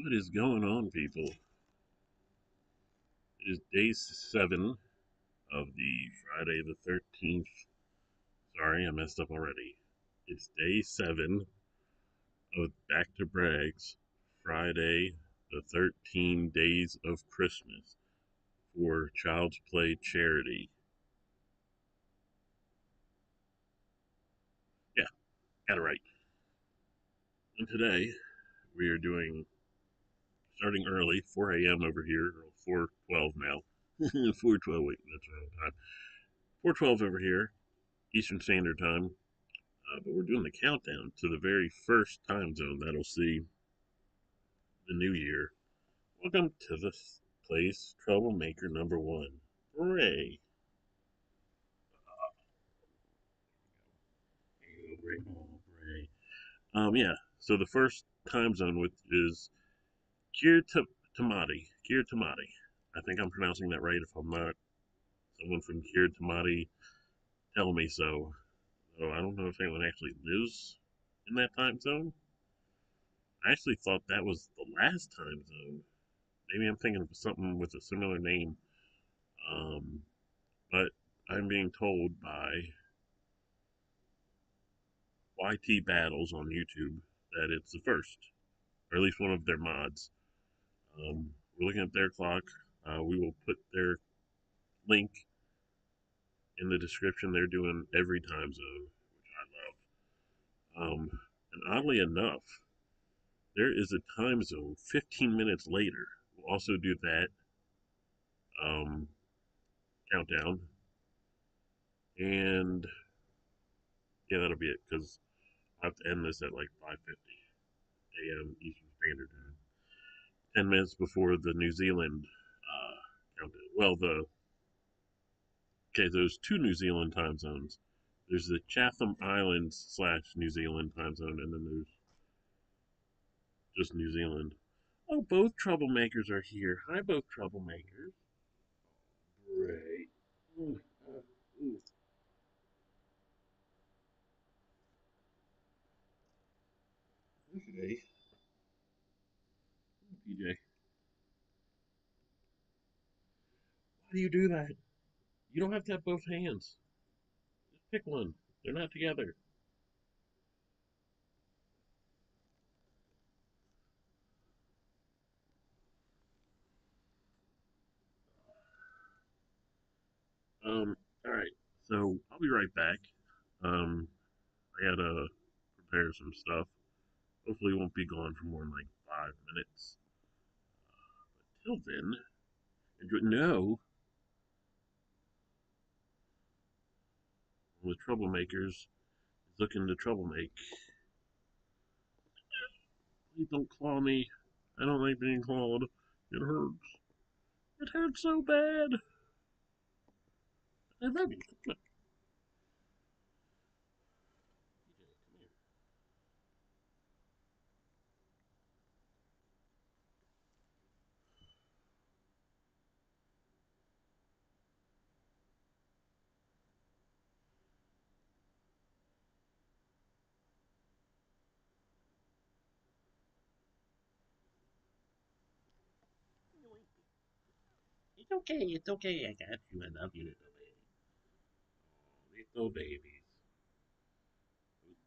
What is going on, people? It is day 7 of the Friday the 13th. Sorry, I messed up already. It's day 7 of Back to Bragg's Friday the 13 Days of Christmas for Child's Play charity. Yeah, got it right. And today we are doing, starting early, 4 a.m. over here, or 4:12 now. 4:12, wait, that's the wrong time. 4:12 over here, Eastern Standard Time. But we're doing the countdown to the very first time zone that'll see the new year. Welcome to this place, Troublemaker number 1. Hooray! Hooray. Yeah, so the first time zone which is Tamati. Tamati. I think I'm pronouncing that right. If I'm not, someone from Tamati tell me so. So I don't know if anyone actually lives in that time zone. I actually thought that was the last time zone. Maybe I'm thinking of something with a similar name. Um, but I'm being told by YT Battles on YouTube that it's the first, or at least one of their mods. We're looking at their clock. We will put their link in the description. They're doing every time zone, which I love. And oddly enough, there is a time zone 15 minutes later. We'll also do that um, countdown. And yeah, that'll be it because I have to end this at like 5:50 a.m. Eastern Standard Time. 10 minutes before the New Zealand countdown. Well, there's two New Zealand time zones. There's the Chatham Islands / New Zealand time zone, and then there's just New Zealand. Oh, both troublemakers are here. Hi, both troublemakers. Great. Ooh, ooh. Okay, PJ. Why do you do that? You don't have to have both hands. Just pick one. They're not together. All right. So I'll be right back. Um, I gotta prepare some stuff. Hopefully, it won't be gone for more than like 5 minutes. Till then, no, the troublemakers is looking to troublemaker. Please don't claw me. I don't like being clawed. It hurts. It hurts so bad. I love you. Come here. It's okay. It's okay. I got you. I love you, little baby. Oh, little babies.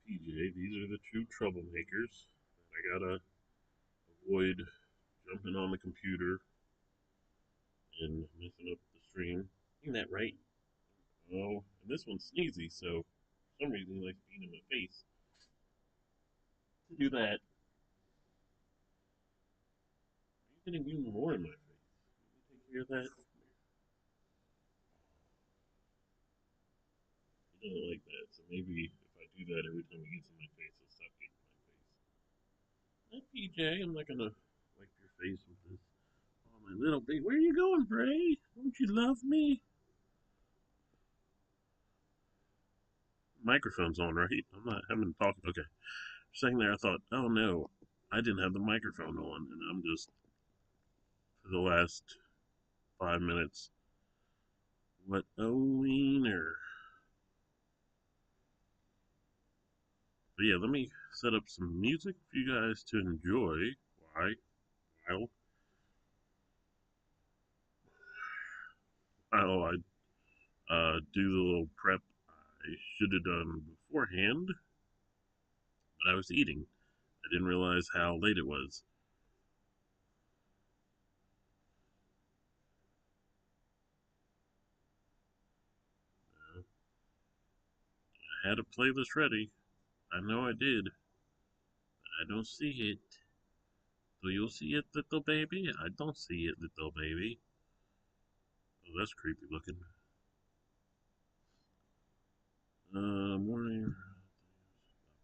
PJ, these are the two troublemakers that I gotta avoid jumping on the computer and messing up the stream. Isn't that right? Oh, and this one's sneezy, so for some reason he likes being in my face. To do that, you're getting even more in my face. Let me take care of that. He doesn't like that, so maybe if I do that every time he gets in my face, he'll stop getting in my face. Not PJ, I'm not gonna wipe your face with this. Oh, my little baby. Where are you going, Bray? Don't you love me? Microphone's on, right? I'm not having to talk. Okay. Sitting there, I thought, oh no, I didn't have the microphone on, and I'm just, for the last 5 minutes, what a wiener. But yeah, let me set up some music for you guys to enjoy. Why? while. While I do the little prep I should have done beforehand, but I was eating. I didn't realize how late it was. I had a playlist ready. I know I did, but I don't see it. Do you see it, little baby? I don't see it, little baby. Oh, that's creepy looking. Morning.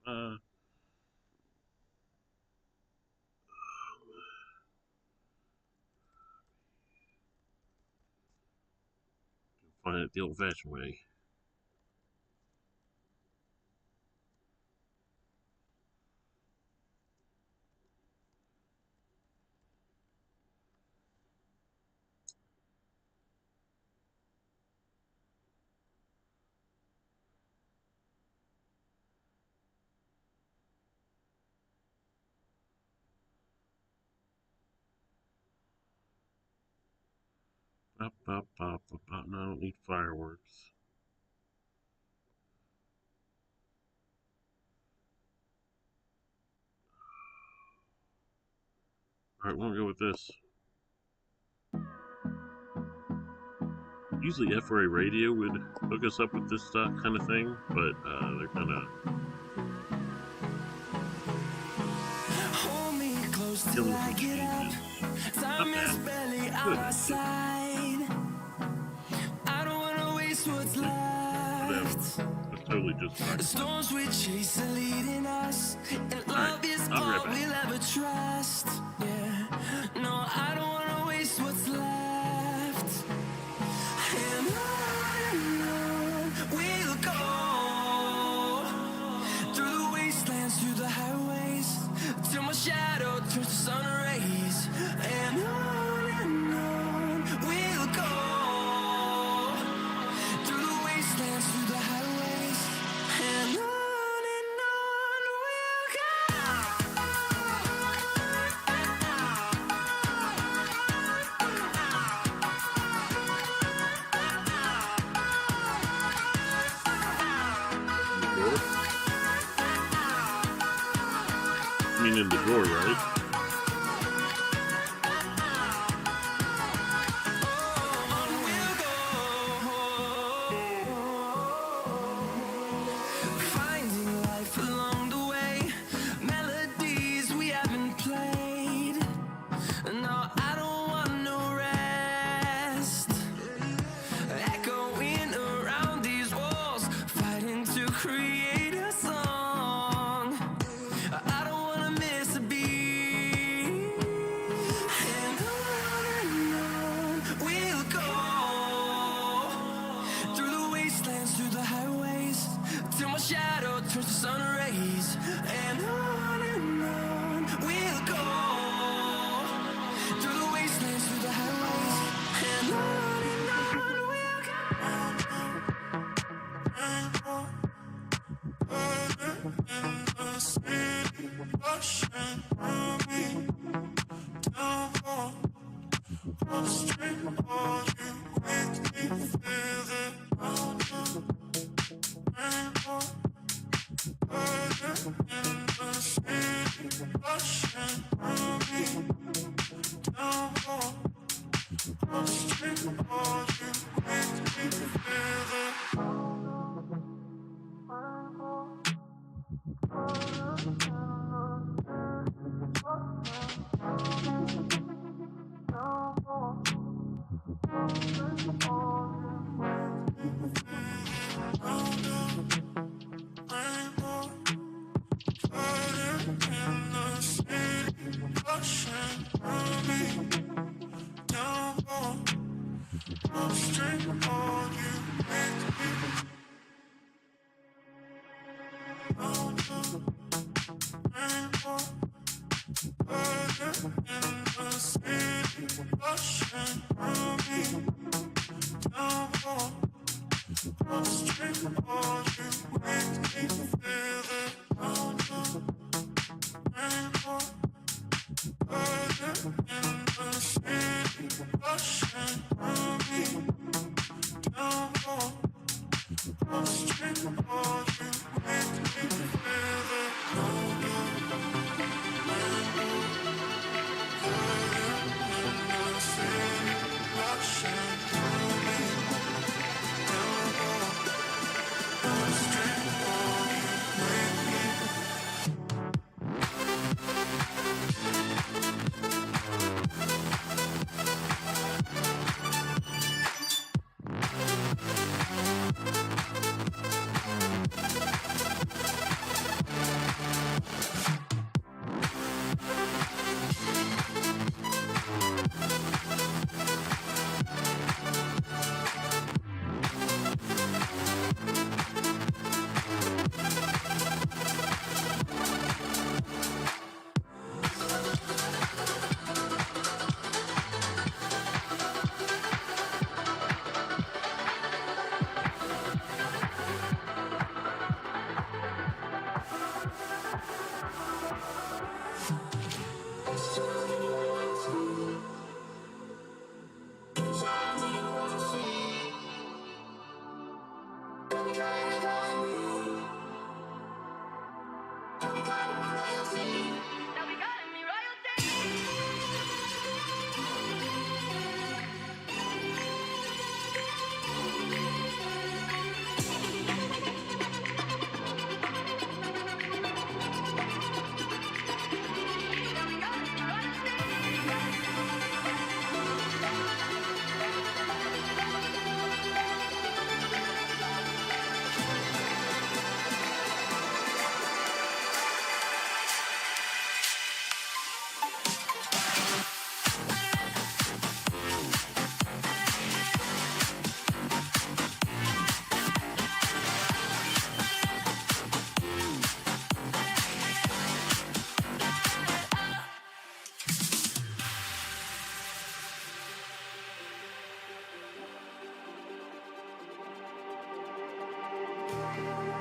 Uh, Find it the old-fashioned way. Pop, pop, pop, pop, pop. No, I don't need fireworks. Alright, we'll go with this. Usually FRA Radio would hook us up with this kind of thing, but they're kind of killing some changes. Not bad. Good. I don't wanna waste what's left. That's totally just the storms we chase are leading us, and love is all we'll ever trust. Yeah, no, I don't wanna waste what's left. And on we'll go through the wastelands, through the highways, till my shadow turns to sun rays. And on we'll go through the wastelands, through the highways, and on we'll go. I mean, in the drawer, right?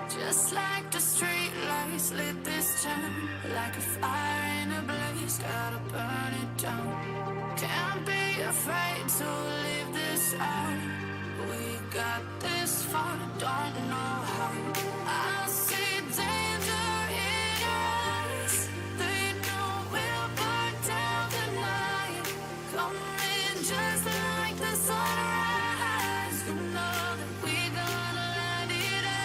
Just like the street lights lit this town, like a fire in a blaze, gotta burn it down. Can't be afraid to leave this out. We got this far, don't know how. I see danger in your eyes. They know we'll burn down the night. Coming just like the sunrise. You know that we gonna let it out.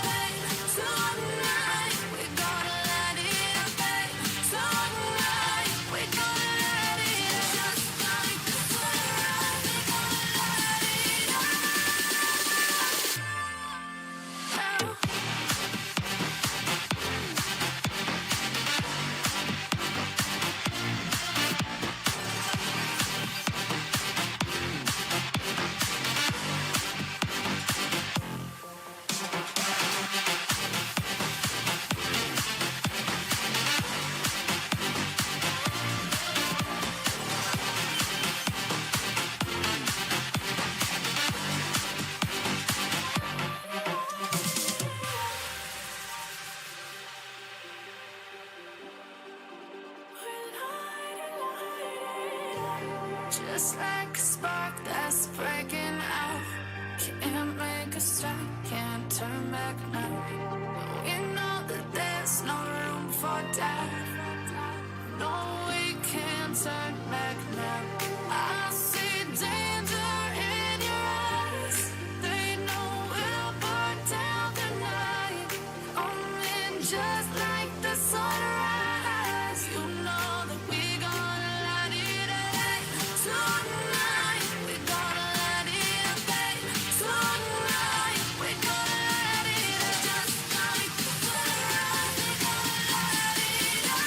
Tonight, we gonna let it out. Tonight, we gonna let it out. Just like the sunrise, we gonna let it out. Just like a spark that's breaking out. Can't make a stop, can't turn back now. We know that there's no room for doubt. No, we can't turn back now. I see danger in your eyes. They know we'll burn down the night. Coming just like the sunrise. You know that we gonna let it out. Tonight, we gonna let it out. Tonight, we gonna let it out. Just like the sunrise, we gonna let it out.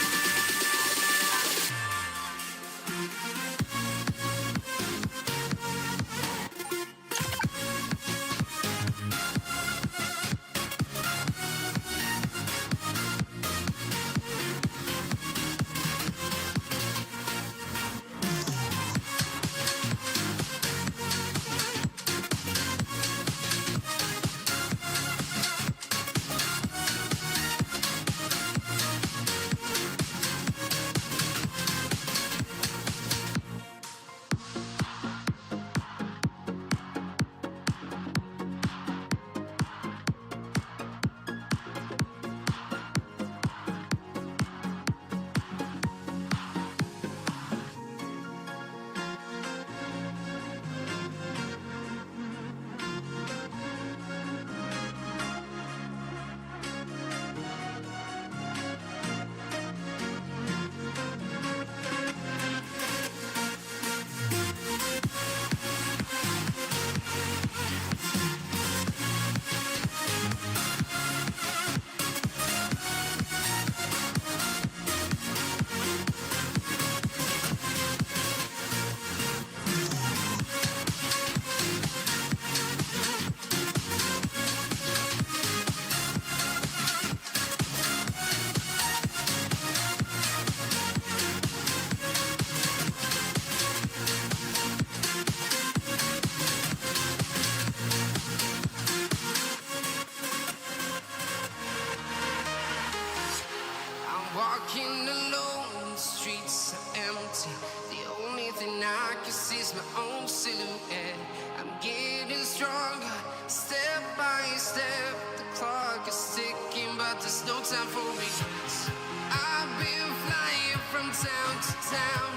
no time for regrets. I've been flying from town to town,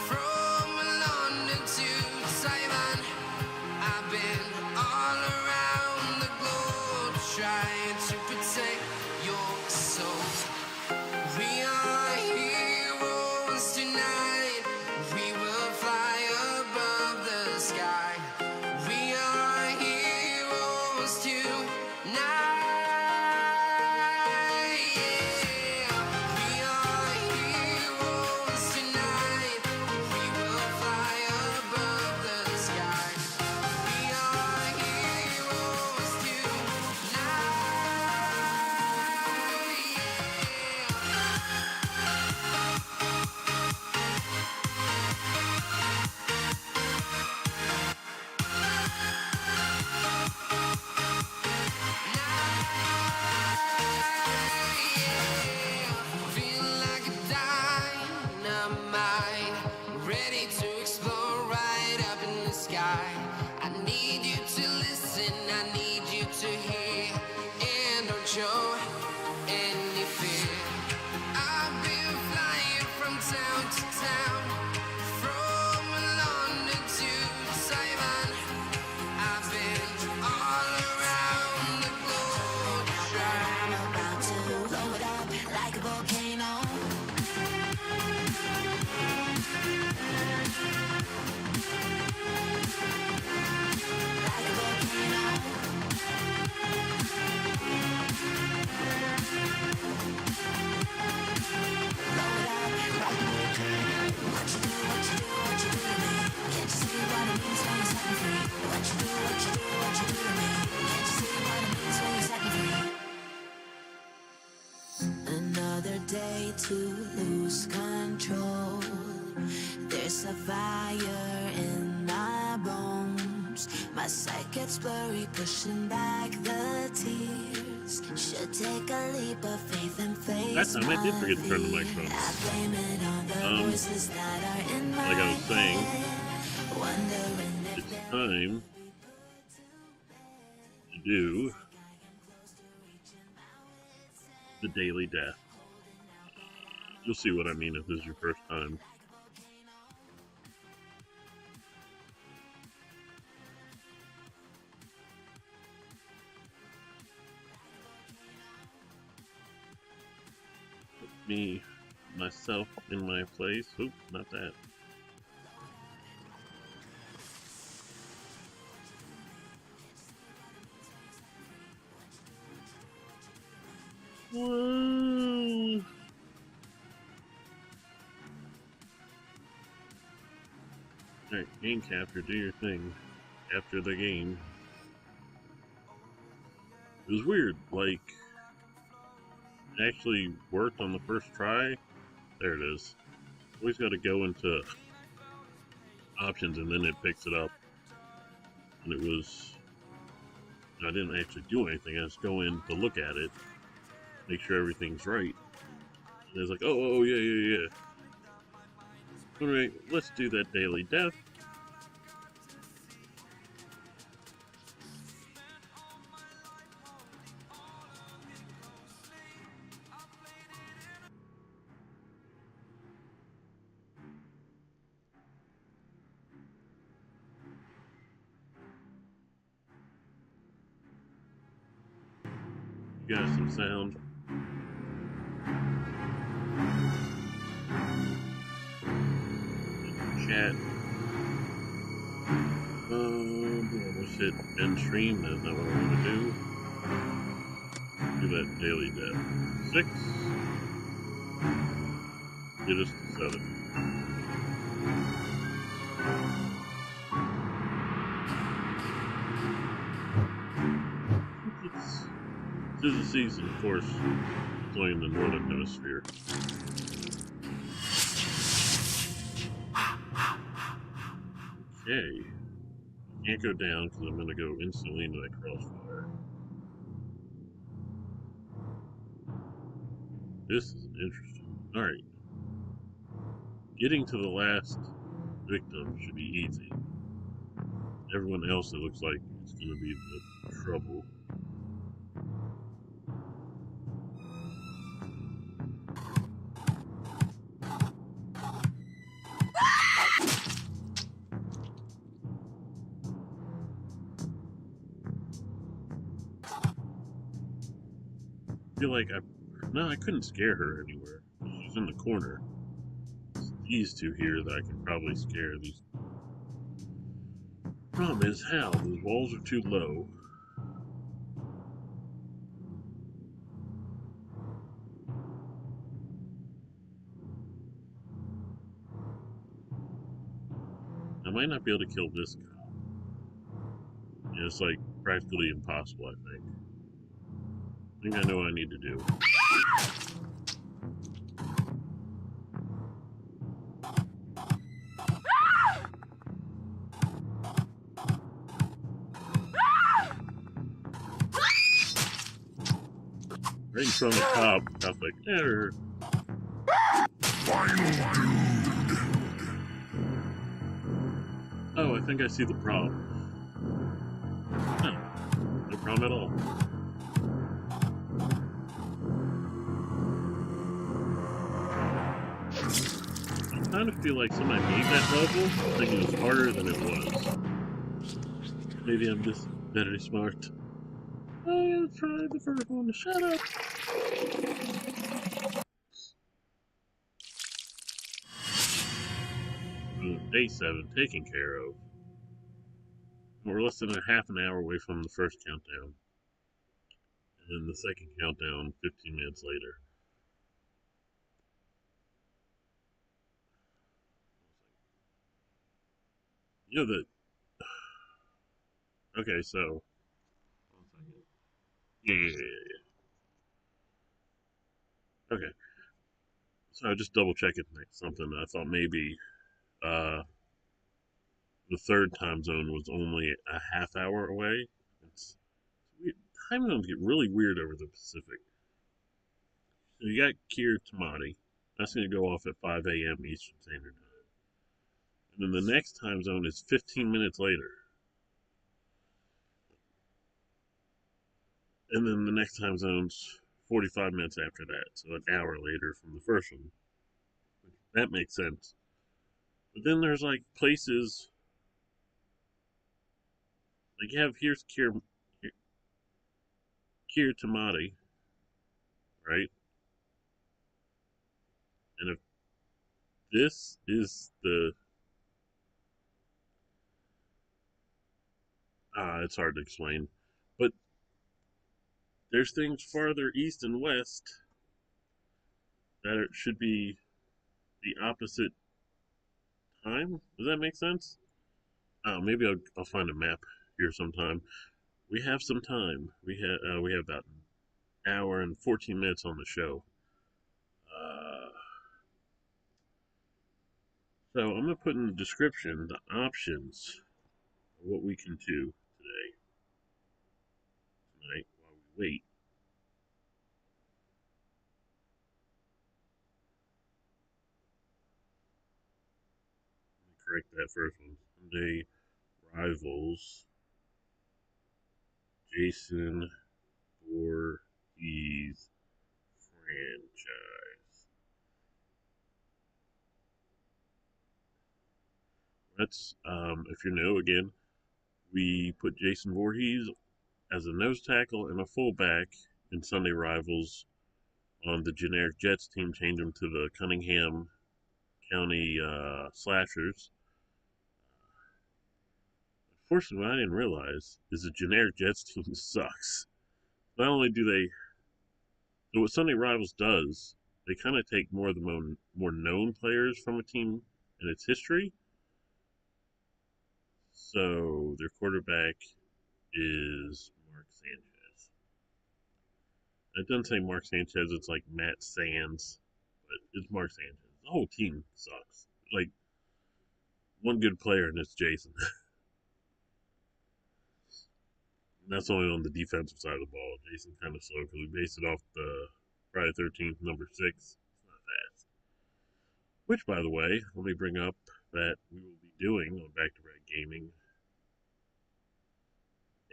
from London to Taiwan. I've been all around the globe trying to protect your soul. We are heroes tonight. We will fly above the sky. We are heroes tonight. Ready to explore right up in the sky. I need you to listen, I need you to hear, and don't show any fear. I've been flying from town to town, from London to Taiwan. I've been all around the globe. I'm about to blow it up like a volcano. Another day to lose control. There's a fire in my bones. My sight gets blurry, pushing back the tears. Should take a leap of faith and face. That time I did forget to turn the microphone. Like I was saying, it's time to do the daily death. You'll see what I mean if this is your first time. Put me, myself in my place. Oop, not that. Whoa. Alright, game capture, do your thing. Capture the game. It was weird, like, it actually worked on the first try. There it is. Always gotta go into options and then it picks it up. And it was, I didn't actually do anything, I just go in to look at it, make sure everything's right. And it's like, oh, yeah. Alright, let's do that daily death. You got some sound. Chat. Almost hit end stream. That's not what I want to do. Do that daily death. 6. Get us to 7. This is the season, of course. It's only in the northern hemisphere. Okay. Can't go down because I'm going to go instantly into that crossfire. This is interesting. Alright. Getting to the last victim should be easy. Everyone else, it looks like it's going to be the trouble. feel like I couldn't scare her anywhere. She's in the corner. It's these two here that I can probably scare. These problem is how the walls are too low. I might not be able to kill this cop. It's like practically impossible. I think I know what I need to do. Right in front of the cop, I was like, oh, I think I see the problem. No, no problem at all. I kind of feel like somebody made that level thinking it was harder than it was. Maybe I'm just very smart. I tried the first one to shut up. Day 7 taken care of. We're less than a half an hour away from the first countdown. And then the second countdown 15 minutes later. You know that. Okay, so. Yeah. Okay. So I just double checking something. I thought maybe uh, the third time zone was only a half hour away. It's time zones get really weird over the Pacific. So you got Kier Tamati. That's going to go off at 5 a.m. Eastern Standard Time. And then the next time zone is 15 minutes later. And then the next time zone's 45 minutes after that. So an hour later from the first one. That makes sense. But then there's like places. Like you have here's Kier Tamati, right? And if this is the it's hard to explain, but there's things farther east and west that should be the opposite time. Does that make sense? Oh, maybe I'll find a map here sometime. We have some time. We have about an hour and 14 minutes on the show. Uh, so I'm gonna put in the description the options of what we can do tonight while we wait. Correct that first one. Sunday Rivals. Jason Voorhees franchise. That's if you're new again, we put Jason Voorhees as a nose tackle and a fullback in Sunday Rivals on the generic Jets team. Change him to the Cunningham County Slashers. Unfortunately, what I didn't realize is the generic Jets team sucks. Not only do they, so what Sunday Rivals does, they kind of take more of the more known players from a team and its history. So their quarterback is Mark Sanchez. It doesn't say Mark Sanchez, it's like Matt Sands, but it's Mark Sanchez. The whole team sucks. Like one good player, and it's Jason. And that's only on the defensive side of the ball. Jason's kind of slow because we based it off the Friday 13th number 6. It's not fast. Which, by the way, let me bring up that we will be doing on Back to Back Gaming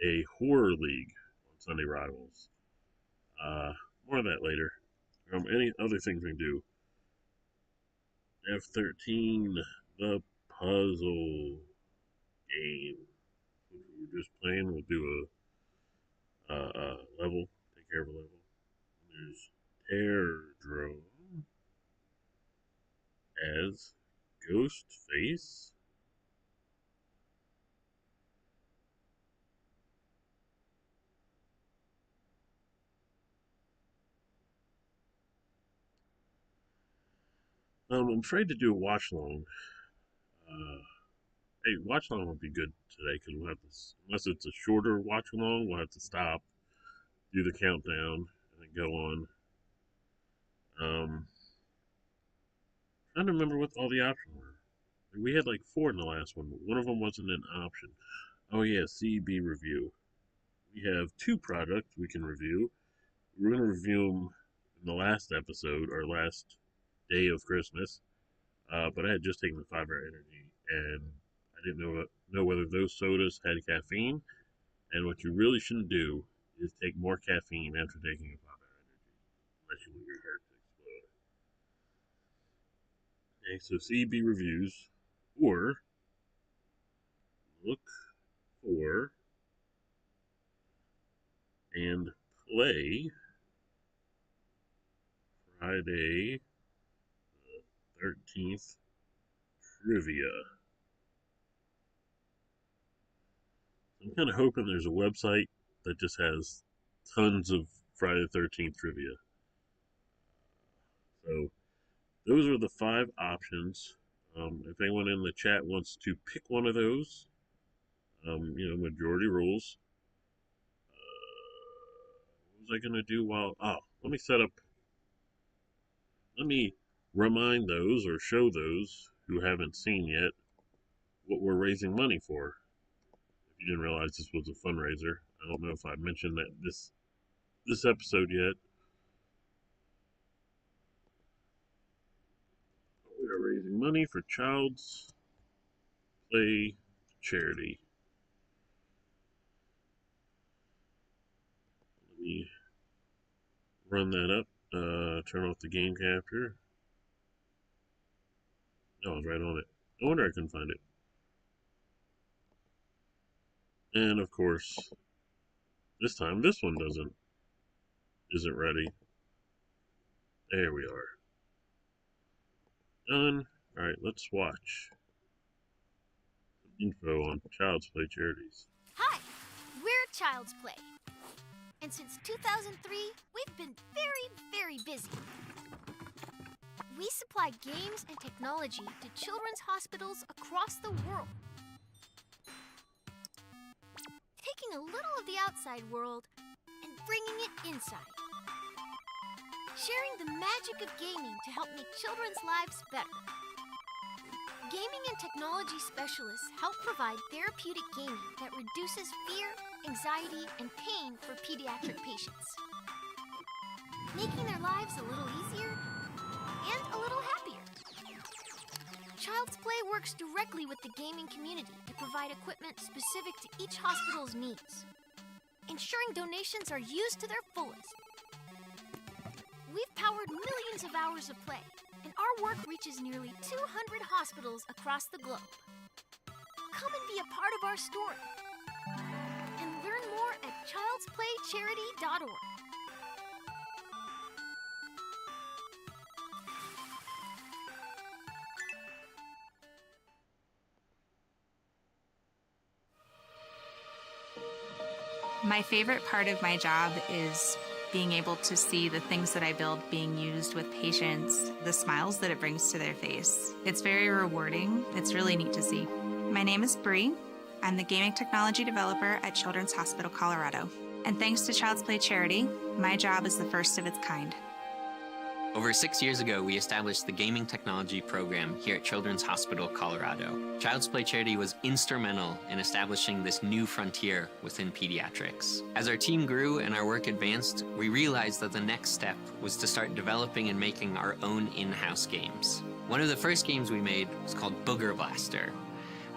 a horror league on Sunday Rivals. More of that later. Any other things we can do? F13, the puzzle game. Which we were just playing. We'll do a level. Take care of a level. Terradrome as Ghostface. I'm afraid to do a watch along. Hey, watch along would be good today because we'll have to, unless it's a shorter watch along, we'll have to stop, do the countdown, and then go on. Trying to remember what all the options were. We had like 4 in the last one, but one of them wasn't an option. Oh yeah, CB review. We have 2 products we can review. We're going to review them in the last episode, or last day of Christmas. But I had just taken the 5-hour energy, and I didn't know whether those sodas had caffeine. And what you really shouldn't do is take more caffeine after taking a 5-hour energy, unless you want your heart to explode. Okay, so CB reviews, or look for and play Friday the 13th trivia. I'm kind of hoping there's a website that just has tons of Friday the 13th trivia. So those are the 5 options. If anyone in the chat wants to pick one of those, majority rules. What was I going to do while... Oh, let me remind those or show those who haven't seen yet what we're raising money for. If you didn't realize this was a fundraiser, I don't know if I mentioned that this episode yet. We are raising money for Child's Play charity. Let me run that up. Turn off the game capture. No, I was right on it. No wonder I couldn't find it. And of course, this time this one isn't ready. There we are. Done. Alright, let's watch some info on Child's Play charities. Hi, we're Child's Play. And since 2003, we've been very, very busy. We supply games and technology to children's hospitals across the world. Taking a little of the outside world and bringing it inside. Sharing the magic of gaming to help make children's lives better. Gaming and technology specialists help provide therapeutic gaming that reduces fear, anxiety, and pain for pediatric patients. Making their lives a little easier and a little happier. Child's Play works directly with the gaming community to provide equipment specific to each hospital's needs, ensuring donations are used to their fullest. We've powered millions of hours of play, and our work reaches nearly 200 hospitals across the globe. Come and be a part of our story, and learn more at childsplaycharity.org. My favorite part of my job is being able to see the things that I build being used with patients, the smiles that it brings to their face. It's very rewarding. It's really neat to see. My name is Bree. I'm the gaming technology developer at Children's Hospital Colorado. And thanks to Child's Play Charity, my job is the first of its kind. Over 6 years ago, we established the Gaming Technology Program here at Children's Hospital Colorado. Child's Play Charity was instrumental in establishing this new frontier within pediatrics. As our team grew and our work advanced, we realized that the next step was to start developing and making our own in-house games. One of the first games we made was called Booger Blaster.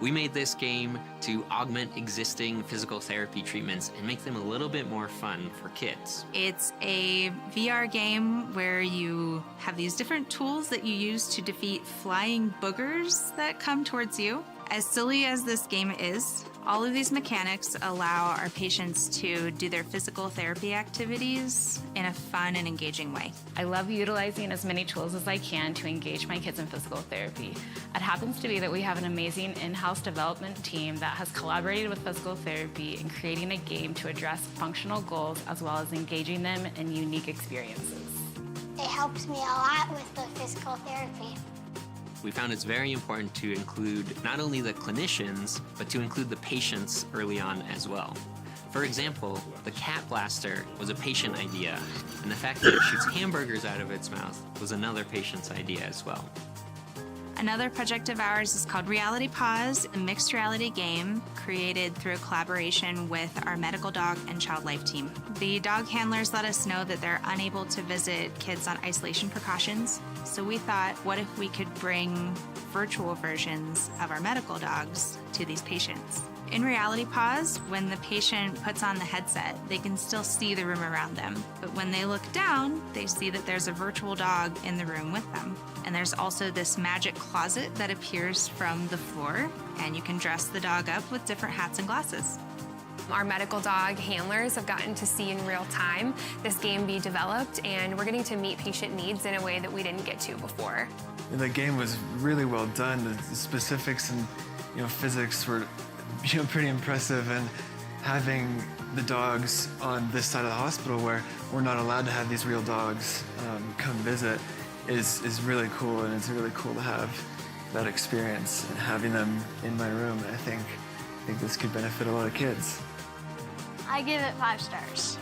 We made this game to augment existing physical therapy treatments and make them a little bit more fun for kids. It's a VR game where you have these different tools that you use to defeat flying boogers that come towards you. As silly as this game is, all of these mechanics allow our patients to do their physical therapy activities in a fun and engaging way. I love utilizing as many tools as I can to engage my kids in physical therapy. It happens to be that we have an amazing in-house development team that has collaborated with physical therapy in creating a game to address functional goals as well as engaging them in unique experiences. It helps me a lot with the physical therapy. We found it's very important to include not only the clinicians, but to include the patients early on as well. For example, the cat blaster was a patient idea, and the fact that it shoots hamburgers out of its mouth was another patient's idea as well. Another project of ours is called Reality Pause, a mixed reality game created through a collaboration with our medical dog and child life team. The dog handlers let us know that they're unable to visit kids on isolation precautions, so we thought, what if we could bring virtual versions of our medical dogs to these patients? In Reality Pause, when the patient puts on the headset, they can still see the room around them. But when they look down, they see that there's a virtual dog in the room with them. And there's also this magic closet that appears from the floor, and you can dress the dog up with different hats and glasses. Our medical dog handlers have gotten to see in real time this game be developed, and we're getting to meet patient needs in a way that we didn't get to before. The game was really well done. The specifics and physics were pretty impressive, and having the dogs on this side of the hospital where we're not allowed to have these real dogs come visit is really cool, and it's really cool to have that experience and having them in my room. I think this could benefit a lot of kids. I give it 5 stars.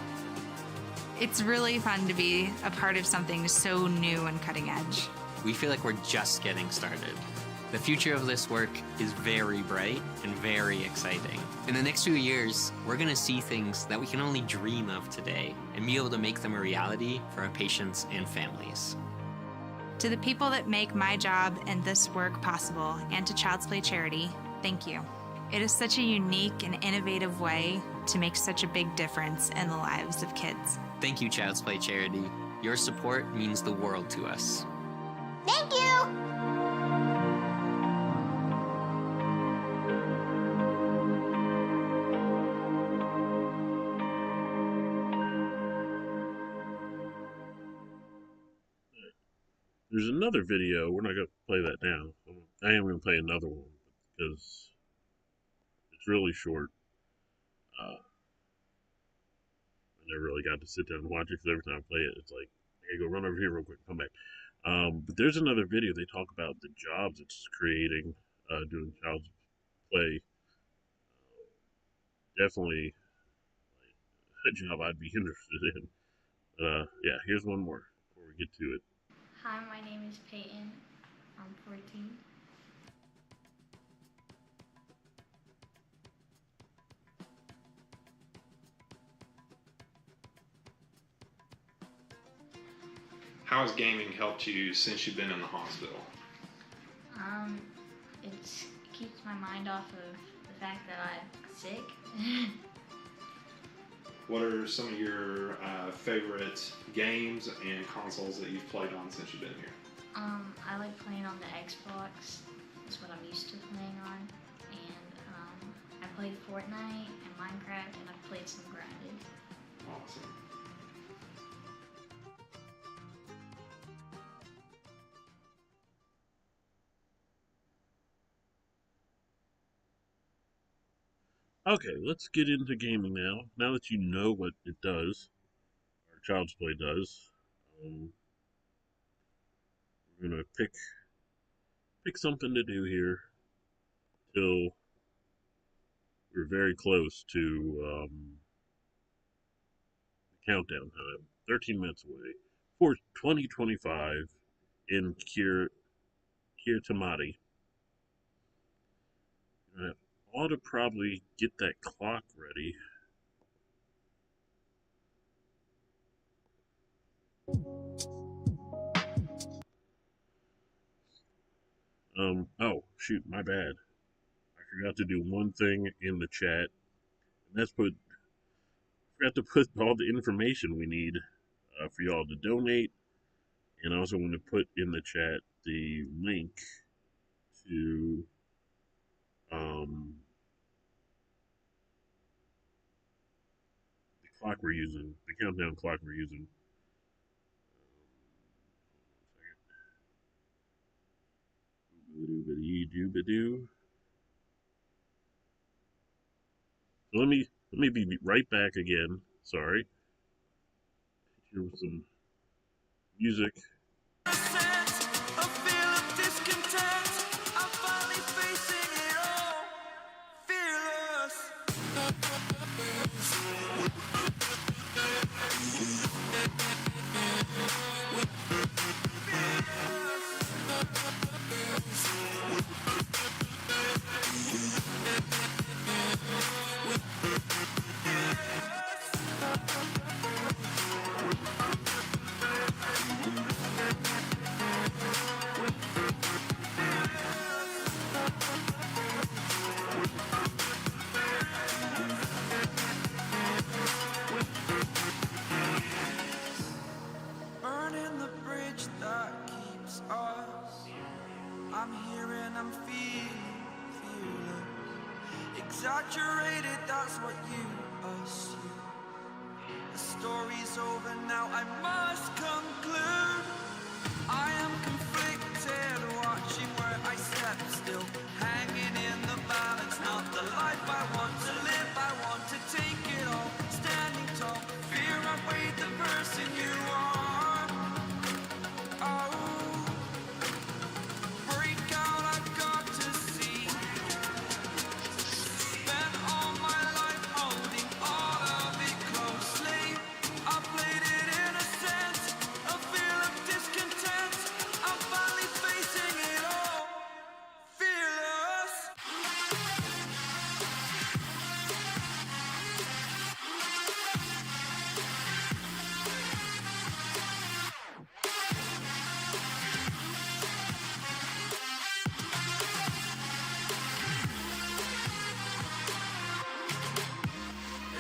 It's really fun to be a part of something so new and cutting edge. We feel like we're just getting started. The future of this work is very bright and very exciting. In the next few years, we're gonna see things that we can only dream of today and be able to make them a reality for our patients and families. To the people that make my job and this work possible, and to Child's Play Charity, thank you. It is such a unique and innovative way to make such a big difference in the lives of kids. Thank you, Child's Play Charity. Your support means the world to us. Thank you! There's another video. We're not going to play that now. I am going to play another one because it's really short. I never really got to sit down and watch it because every time I play it, it's like, hey, go run over here real quick and come back. But there's another video. They talk about the jobs it's creating doing Child's Play. Definitely a job I'd be interested in. Yeah, here's one more before we get to it. Hi, my name is Peyton. I'm 14. How has gaming helped you since you've been in the hospital? It keeps my mind off of the fact that I'm sick. What are some of your favorite games and consoles that you've played on since you've been here? I like playing on the Xbox. That's what I'm used to playing on. And I played Fortnite and Minecraft, and I've played some Grounded. Awesome. Okay, let's get into gaming now. Now that you know what it does, or Child's Play does, we're gonna pick something to do here till we're very close to the countdown time. 13 minutes away for 2025 in Kirtamati. Ought to probably get that clock ready. Oh, shoot, my bad. I forgot to do one thing in the chat, and that's forgot to put all the information we need for y'all to donate, and I also want to put in the chat the link to um, the clock we're using, the countdown clock we're using. So let me be right back again. Sorry. Here with some music. Burning the bridge that keeps us. I'm here and I'm feeling fearless. Exaggerated, that's what you assume. The story's over now, I must conclude. I am conflicted, watching where I step still. Hanging in the balance, not the life I want to live. I want to take it all, standing tall. Fear outweighed the person you are. Oh, break out, I've got to see. Spent all my life holding all of it closely. I played it innocent, a feel of discontent. I'm finally facing it all, fearless.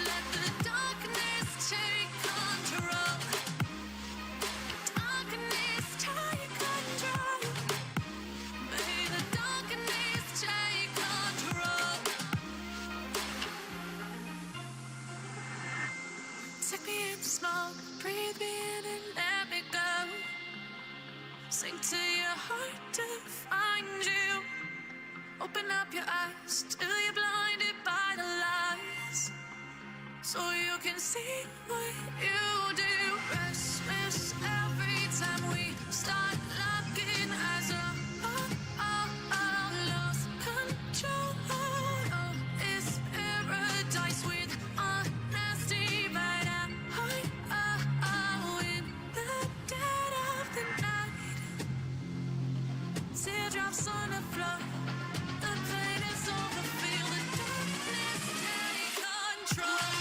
Let the darkness take control. Darkness take control. May the darkness take control. Take me in the smoke, breathe me in and let me go. Sink to your heart to find you. Open up your eyes till you're blinded by the lies, so you can see what you do. Restless every time we start locking eyes up. Lost control. Oh, it's paradise with honesty right now. In the dead of the night, teardrops on the floor. The pain is over, feel the darkness take control.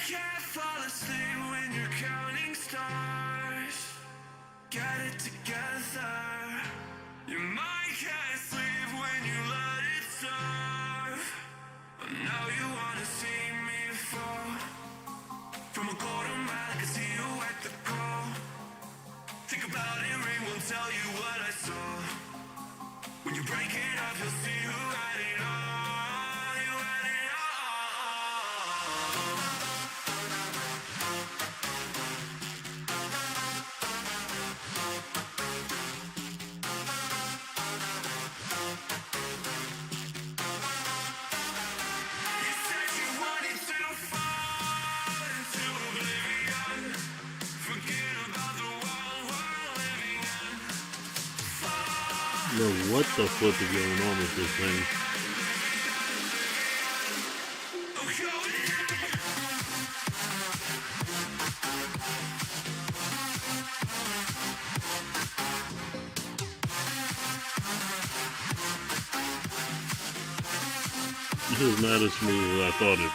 can't fall asleep when you're counting stars. Get it together. Your mind can't sleep when you let it serve. Now you wanna see me fall. From a quarter mile, I can see you at the call. Think about it, ring won't tell you what I saw. When you break it up, you'll see who had it all. You had it all. You said you wanted to fall into oblivion. Forget about the world we're living in. I don't know what the flip is going on with this thing. This is not as smooth as I thought it'd be.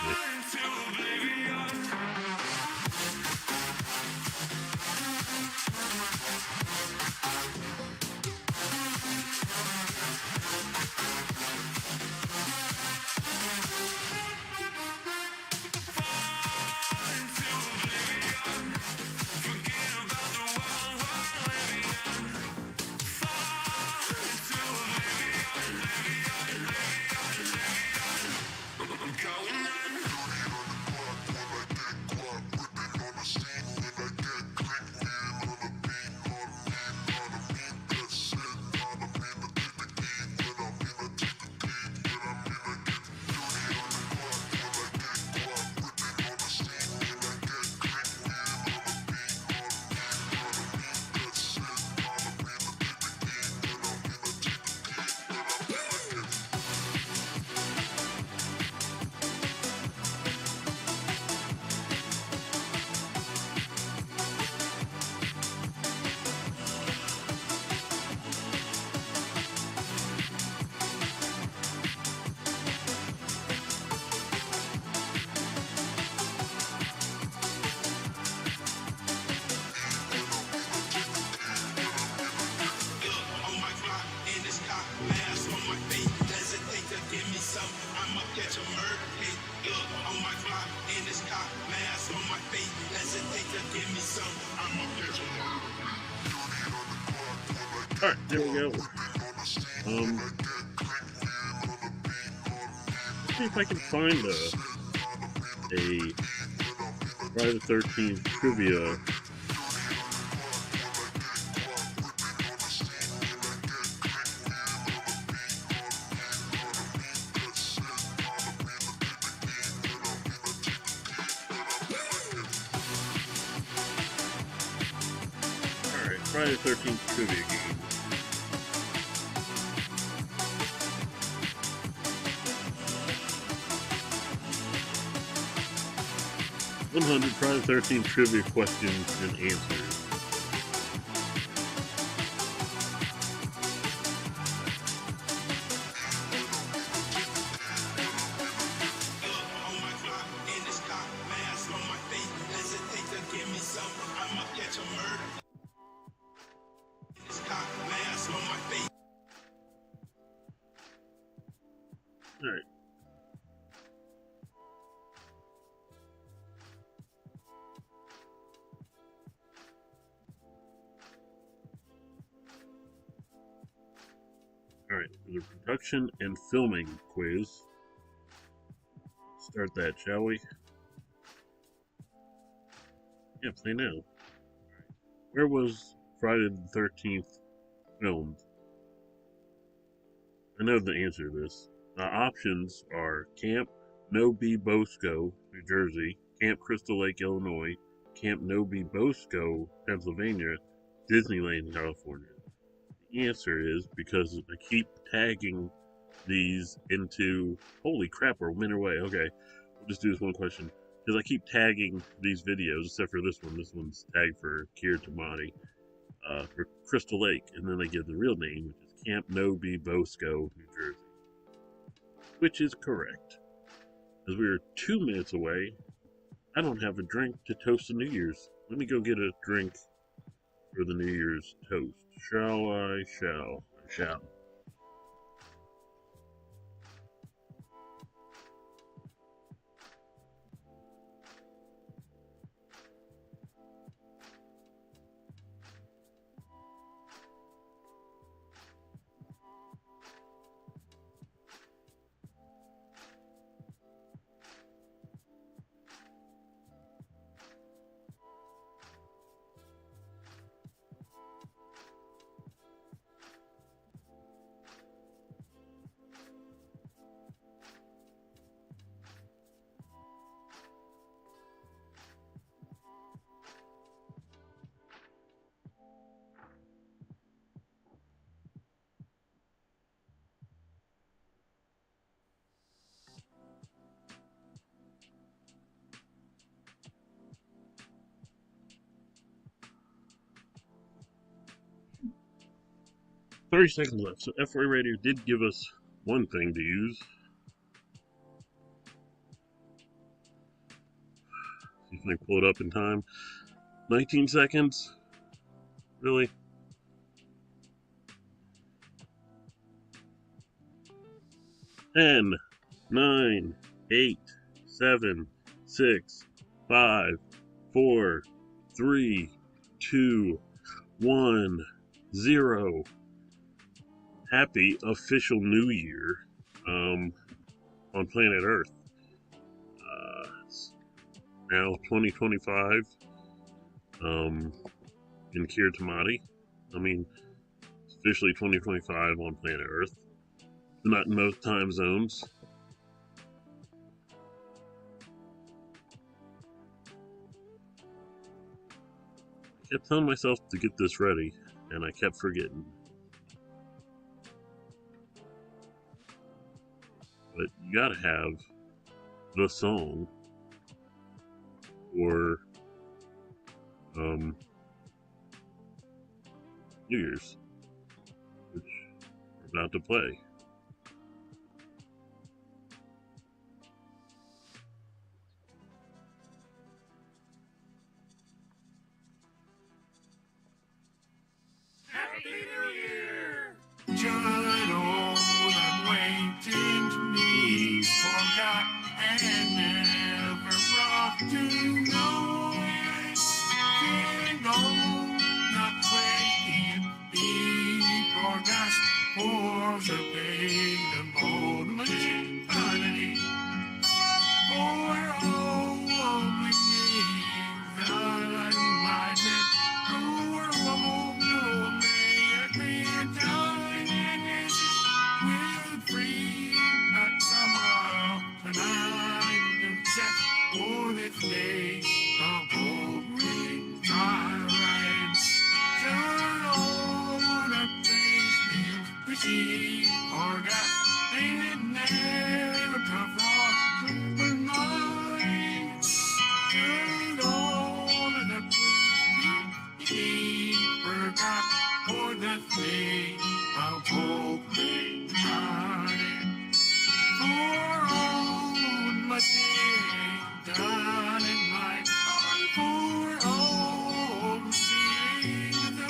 Alright, there we go. See if I can find a Friday the 13th trivia. Alright, Friday the 13th trivia game. 100 Friday the 13th trivia questions and answers. Alright. Alright, the production and filming quiz. Start that, shall we? Yeah, play now. Where was Friday the 13th filmed? I know the answer to this. The options are Camp Nobi Bosco, New Jersey, Camp Crystal Lake, Illinois, Camp Nobi Bosco, Pennsylvania, Disneyland, California. The answer is because I keep tagging these into... Holy crap, we're a minute away. Okay, we'll just do this one question. Because I keep tagging these videos, except for this one. This one's tagged for Kier Tamati, for Crystal Lake. And then they give the real name, which is Camp Nobi Bosco, New Jersey. Which is correct. As we are 2 minutes away I don't have a drink to toast the New Year's. Let me go get a drink for the New Year's toast. Shall I? Shall. 30 seconds left. So F-Ray Radio did give us one thing to use. See if I can pull it up in time. 19 seconds? Really? Ten, 9, 8, 7, 6, 5, 4, 3, 2, 1, 0. Happy official New Year on planet Earth. It's now 2025 in Kirtamati. I mean, it's officially 2025 on planet Earth. Not in most time zones. I kept telling myself to get this ready, and I kept forgetting. But you gotta have the song for New Year's, which we're about to play. Happy New Year! John, all I'm waiting to me, forgot and never brought to know it. Feeling old, not playing, be forgot, pours a big and bold machine, honey. For only me, that might let go or won't know me a time and will free that summer tonight and set for the place of old ring tyrants. Turn on a face you pretty forgot and never tough rock but minds. Turn on the please forgot for the thing of hope and time. For all my sin done in my heart, for all the sin the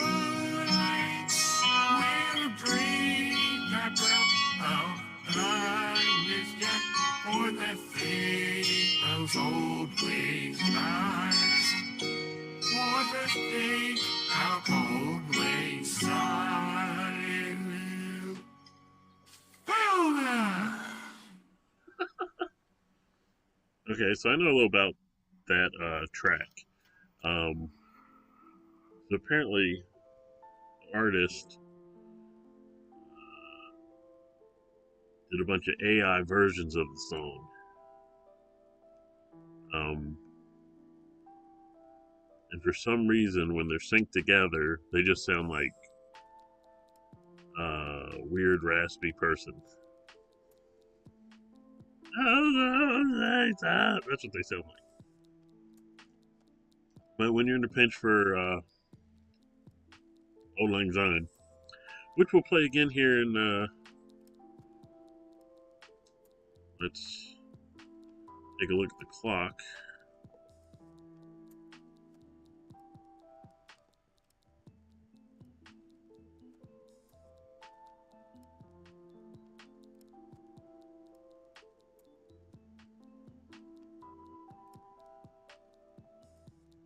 nights will drink that breath of kindness yet for the thing those old ways rise. For the thing how cold ways silent. Okay, so I know a little about that track. So apparently, the artist did a bunch of AI versions of the song. And for some reason, when they're synced together, they just sound like a weird, raspy person. That's what they sound like. But when you're in a pinch for Old Lang Syne, which we'll play again here in, let's take a look at the clock.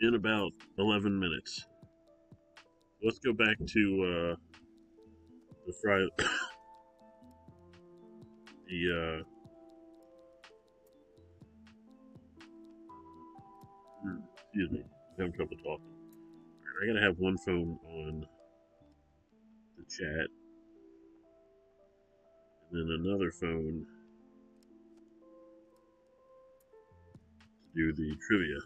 in about 11 minutes. Let's go back to the Friday. Excuse me, I'm having trouble talking. I gotta have one phone on the chat, and then another phone to do the trivia.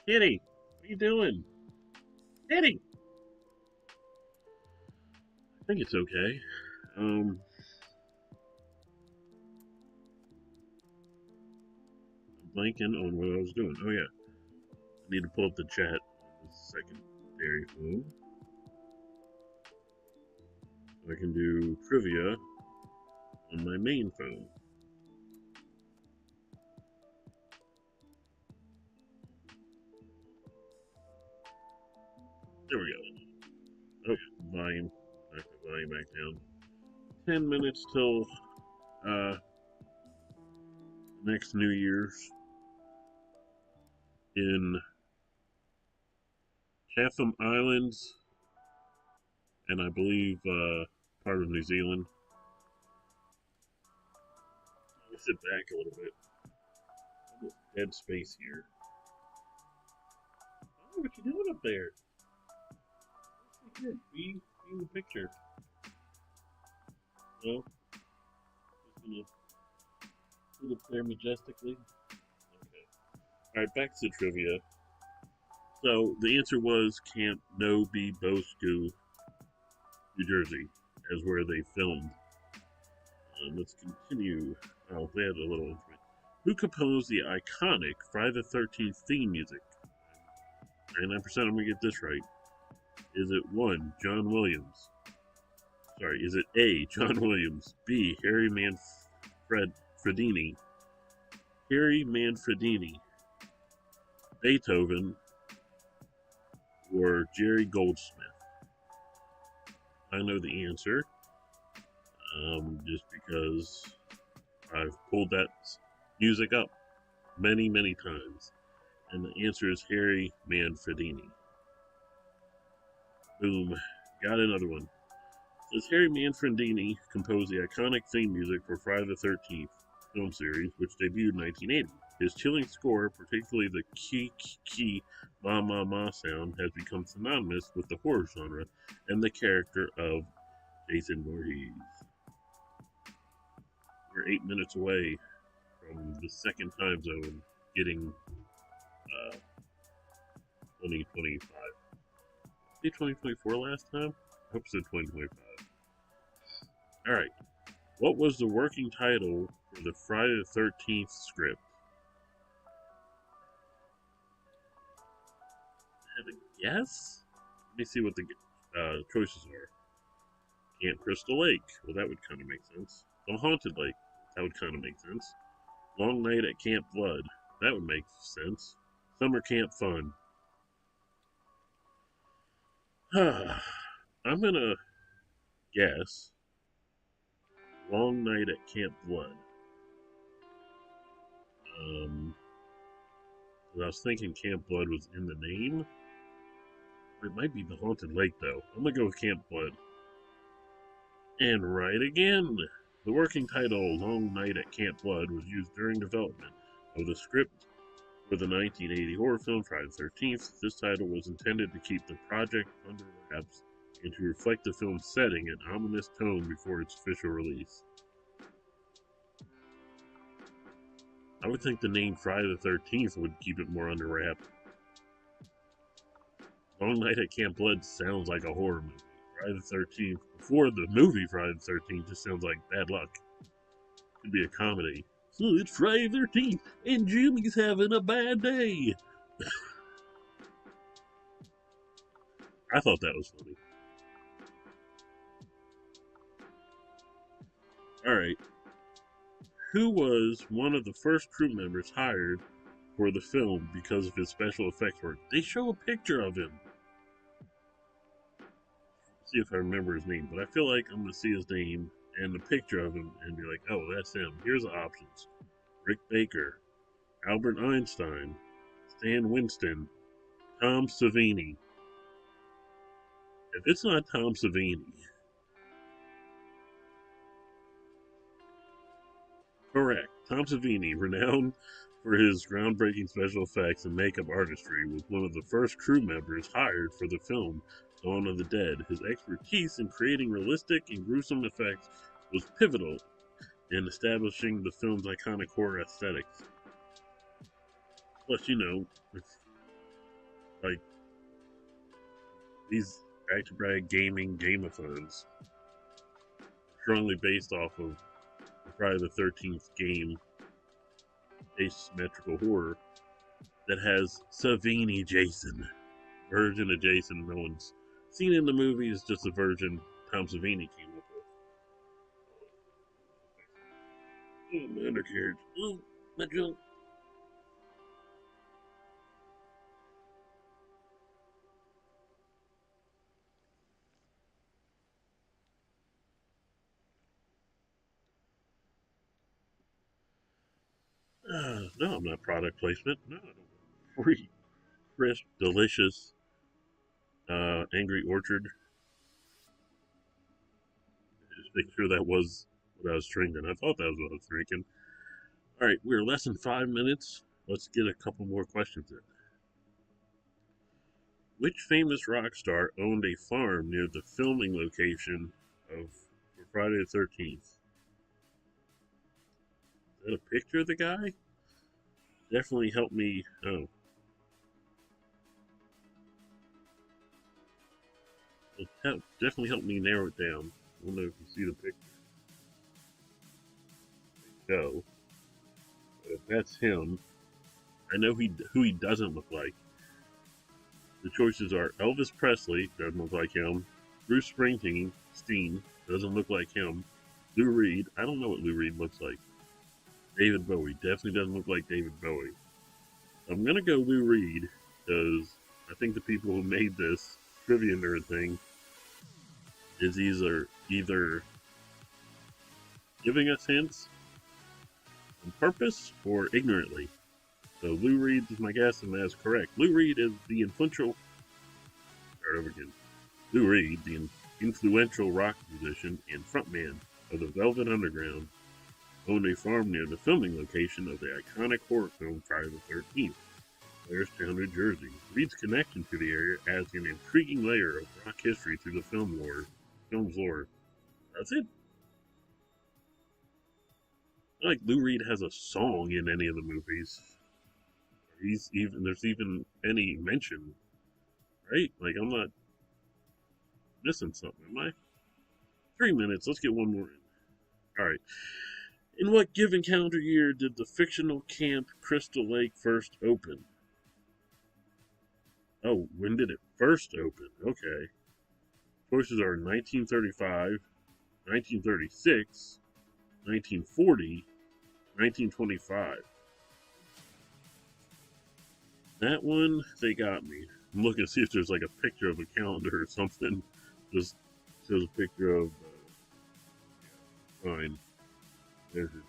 Kitty, what are you doing? Kitty! I think it's okay. I'm blanking on what I was doing. Oh yeah, I need to pull up the chat on the secondary phone. I can do trivia on my main phone. There we go. Okay, volume. Back the volume back down. 10 minutes till next New Year's in Chatham Islands, and I believe part of New Zealand. Let me sit back a little bit. Dead space here. Oh, what you doing up there? Good. Be in the picture. No? Just gonna sit up there majestically. Okay. Alright, back to trivia. So the answer was Camp No Be Bosco, New Jersey, as where they filmed. Let's continue. Oh, they had a little information. Who composed the iconic Friday the 13th theme music? 99% I'm going to get this right. Is it 1, John Williams? Sorry, is it A, John Williams, B, Harry Manfredini, Beethoven, or Jerry Goldsmith? I know the answer, just because I've pulled that music up many, many times. And the answer is Harry Manfredini. Boom. Got another one. It says Harry Manfredini composed the iconic theme music for Friday the 13th film series, which debuted in 1980. His chilling score, particularly the key ma ma ma sound, has become synonymous with the horror genre and the character of Jason Voorhees. We're 8 minutes away from the second time zone getting 2025. Did 2024 last time? I hope it said 2025. Alright. What was the working title for the Friday the 13th script? I have a guess? Let me see what the choices are. Camp Crystal Lake. Well, that would kind of make sense. The Haunted Lake. That would kind of make sense. Long Night at Camp Blood. That would make sense. Summer Camp Fun. I'm gonna guess Long Night at Camp Blood. I was thinking Camp Blood was in the name. It might be the Haunted Lake, though. I'm gonna go with Camp Blood. And right again! The working title, Long Night at Camp Blood, was used during development of the script for the 1980 horror film Friday the 13th. This title was intended to keep the project under wraps and to reflect the film's setting and ominous tone before its official release. I would think the name Friday the 13th would keep it more under wrap. Long Night at Camp Blood sounds like a horror movie. Friday the 13th, before the movie Friday the 13th, just sounds like bad luck. Could be a comedy. So it's Friday the 13th, and Jimmy's having a bad day. I thought that was funny. Alright. Who was one of the first crew members hired for the film because of his special effects work? They show a picture of him. see if I remember his name, but I feel like I'm gonna see his name and the picture of him and be like, oh, that's him. Here's the options: Rick Baker, Albert Einstein, Stan Winston, Tom Savini. If it's not Tom Savini, correct. Tom Savini, renowned for his groundbreaking special effects and makeup artistry, was one of the first crew members hired for the film Dawn of the Dead. His expertise in creating realistic and gruesome effects was pivotal in establishing the film's iconic horror aesthetics. Plus, it's like these back-to-back Gane-athons, strongly based off of Friday the 13th game, asymmetrical horror, that has Savini Jason. Version of Jason no one's seen in the movies, just a version Tom Savini came up with. Oh, my undercarriage. Oh, my junk. No, I'm not product placement. No, I don't. Free, crisp, delicious, Angry Orchard. Just make sure that was what I was drinking. I thought that was what I was drinking. All right, we're less than 5 minutes. Let's get a couple more questions in. Which famous rock star owned a farm near the filming location of Friday the 13th? Is that a picture of the guy? Definitely help me. Oh. Definitely help me narrow it down. I don't know if you see the picture. Go. If that's him, I know who he doesn't look like. The choices are Elvis Presley, doesn't look like him. Bruce Springsteen, doesn't look like him. Lou Reed, I don't know what Lou Reed looks like. David Bowie, definitely doesn't look like David Bowie. I'm gonna go Lou Reed, because I think the people who made this trivia nerd thing is either giving us hints on purpose or ignorantly. So Lou Reed is my guess, and that's correct. Lou Reed is the influential. Start over again. Lou Reed, the influential rock musician and frontman of the Velvet Underground, owned a farm near the filming location of the iconic horror film Friday the 13th, Blairstown, New Jersey. Reed's connection to the area adds an intriguing layer of rock history to the film's lore. That's it. Not like Lou Reed has a song in any of the movies. There's even any mention, right? Like, I'm not missing something, am I? 3 minutes, let's get one more in. Alright. In what given calendar year did the fictional Camp Crystal Lake first open? Oh, when did it first open? Okay. Choices are 1935, 1936, 1940, 1925. That one, they got me. I'm looking to see if there's like a picture of a calendar or something. Just shows a picture of. Fine. There's it.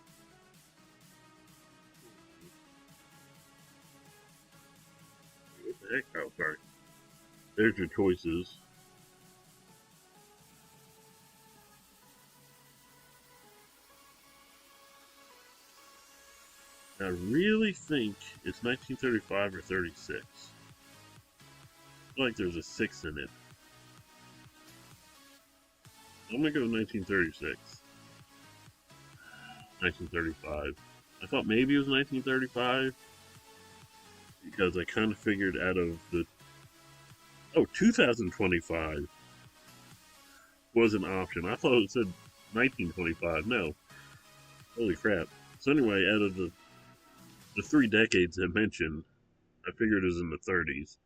What the heck? Oh, sorry. There's your choices. I really think it's 1935 or 36. I feel like there's a 6 in it. I'm gonna go 1936. 1935. I thought maybe it was 1935 because I kind of figured out of the 2025 was an option. I thought it said 1925. No, holy crap. So anyway, out of the 3 decades I mentioned, I figured it was in the 30s.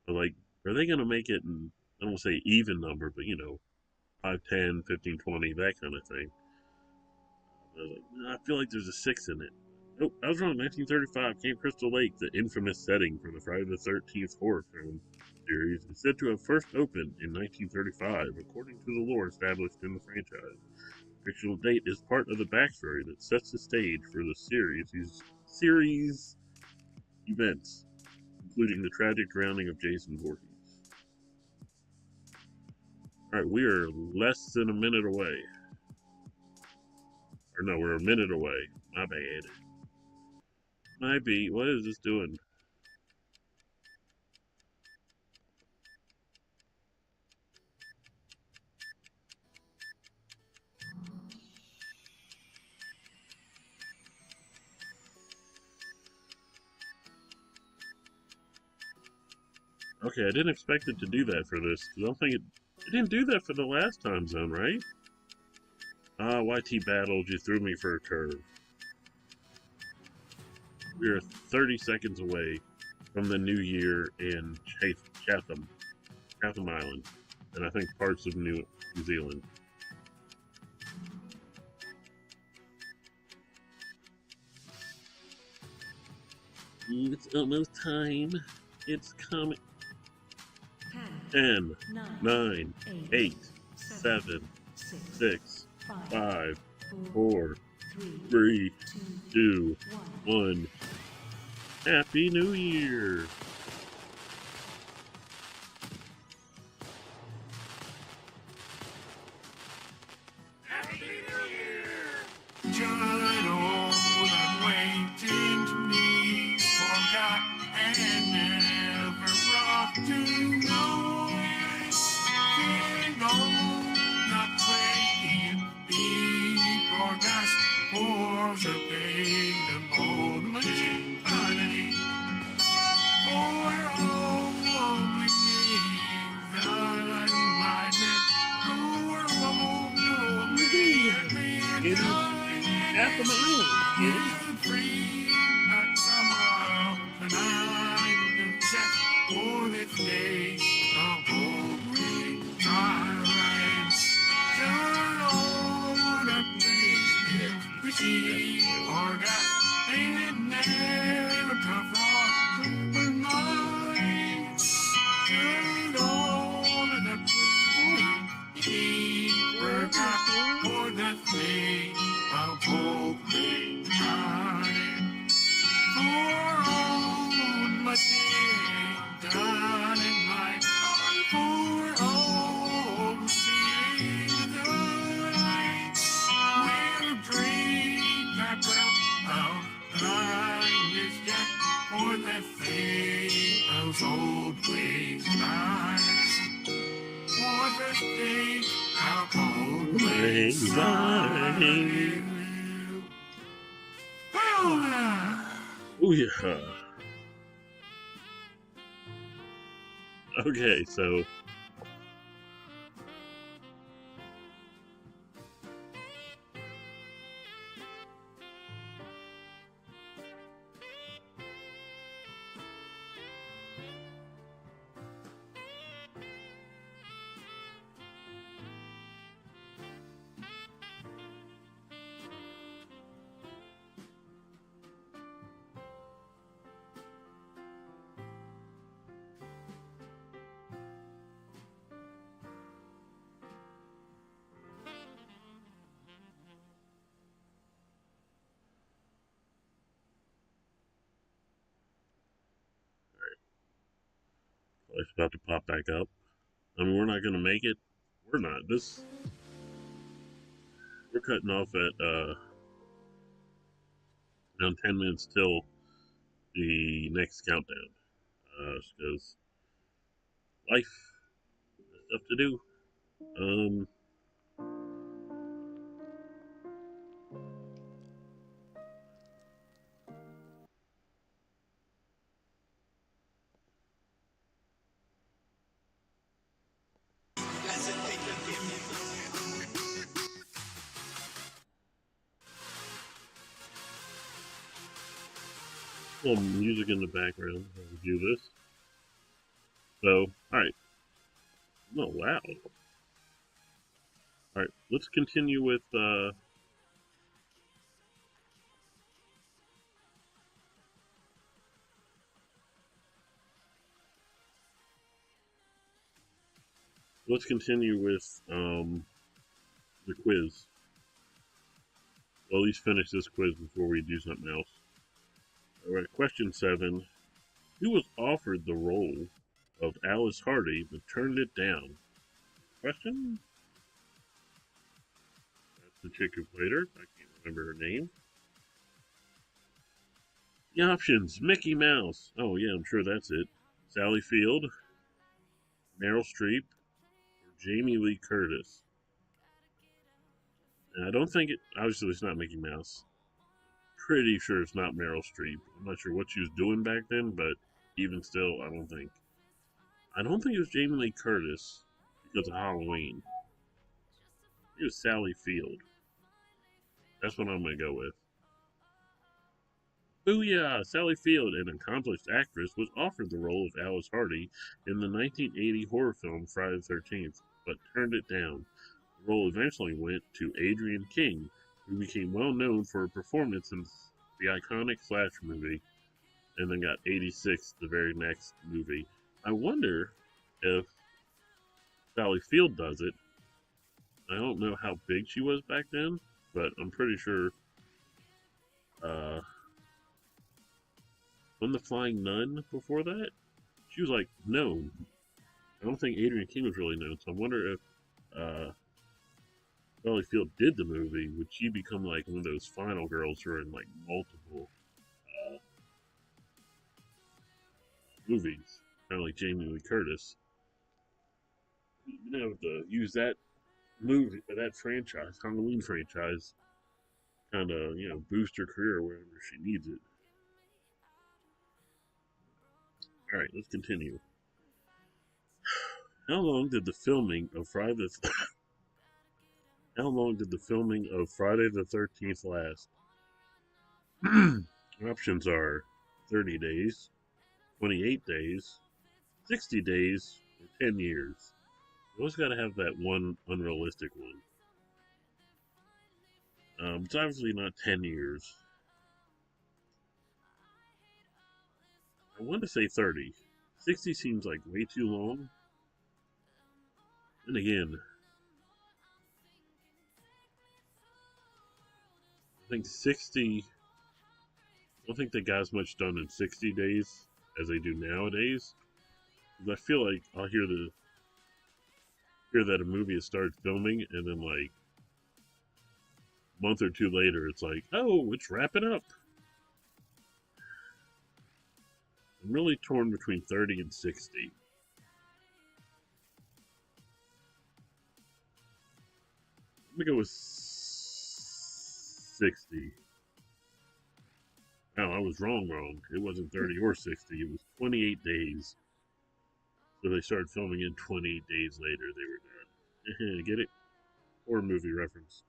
But like, are they gonna make it in, I don't want to say even number, but 5, 10, 15, 20, that kind of thing. I was like, I feel like there's a 6 in it. Oh, I was wrong. 1935, Camp Crystal Lake, the infamous setting for the Friday the 13th horror film series, is said to have first opened in 1935, according to the lore established in the franchise. The fictional date is part of the backstory that sets the stage for the series events, including the tragic drowning of Jason Voorhees. Alright, we are less than a minute away. Or no, we're a minute away. My bad. Might be. What is this doing? Okay, I didn't expect it to do that for this, because I'm thinking, it didn't do that for the last Timezone, right? Ah, YT battled, you threw me for a curve. We are 30 seconds away from the new year in Chatham Island, and I think parts of New Zealand. It's almost time. It's coming. 10, 9, 8, 7, 6, 5, 4, 3, 2, 1. Happy New Year! Oh yeah. Okay, so it's about to pop back up. I mean, we're not gonna make it. We're not. We're cutting off at around 10 minutes till the next countdown. Because life, stuff to do. Little music in the background while we do this. So, alright. No, loud. Alright, let's continue with let's continue with the quiz. Well, at least finish this quiz before we do something else. All right, question 7. Who was offered the role of Alice Hardy but turned it down? Question? That's the chick who played her. I can't remember her name. The options: Mickey Mouse. Oh, yeah, I'm sure that's it. Sally Field, Meryl Streep, or Jamie Lee Curtis. And I don't think it, obviously, it's not Mickey Mouse. Pretty sure it's not Meryl Streep. I'm not sure what she was doing back then, but even still, I don't think it was Jamie Lee Curtis because of Halloween. It was Sally Field. That's what I'm going to go with. Booyah! Sally Field, an accomplished actress, was offered the role of Alice Hardy in the 1980 horror film Friday the 13th, but turned it down. The role eventually went to Adrienne King, who became well known for her performance in the iconic Flash movie, and then got 86 the very next movie. I wonder if Sally Field does it. I don't know how big she was back then, but I'm pretty sure when the Flying Nun before that, she was like known. I don't think Adrienne King was really known, so I wonder if Sally Field did the movie, would she become like one of those final girls who are in like multiple movies, kind of like Jamie Lee Curtis? You know, to use that movie, that franchise, Halloween franchise, kind of boost her career wherever she needs it. All right, let's continue. How long did the filming of Friday the 13th last? Options are 30 days, 28 days, 60 days, or 10 years. You always got to have that one unrealistic one. It's obviously not 10 years. I want to say 30. 60 seems like way too long. And again, I think 60. I don't think they got as much done in 60 days as they do nowadays. Because I feel like I'll hear that a movie has started filming, and then like a month or two later, it's like, oh, it's wrapping up. I'm really torn between 30 and 60. I'm gonna go with 60. No, I was wrong. It wasn't 30 or 60. It was 28 days. So they started filming in 28 days later. They were done. Get it? Horror movie reference.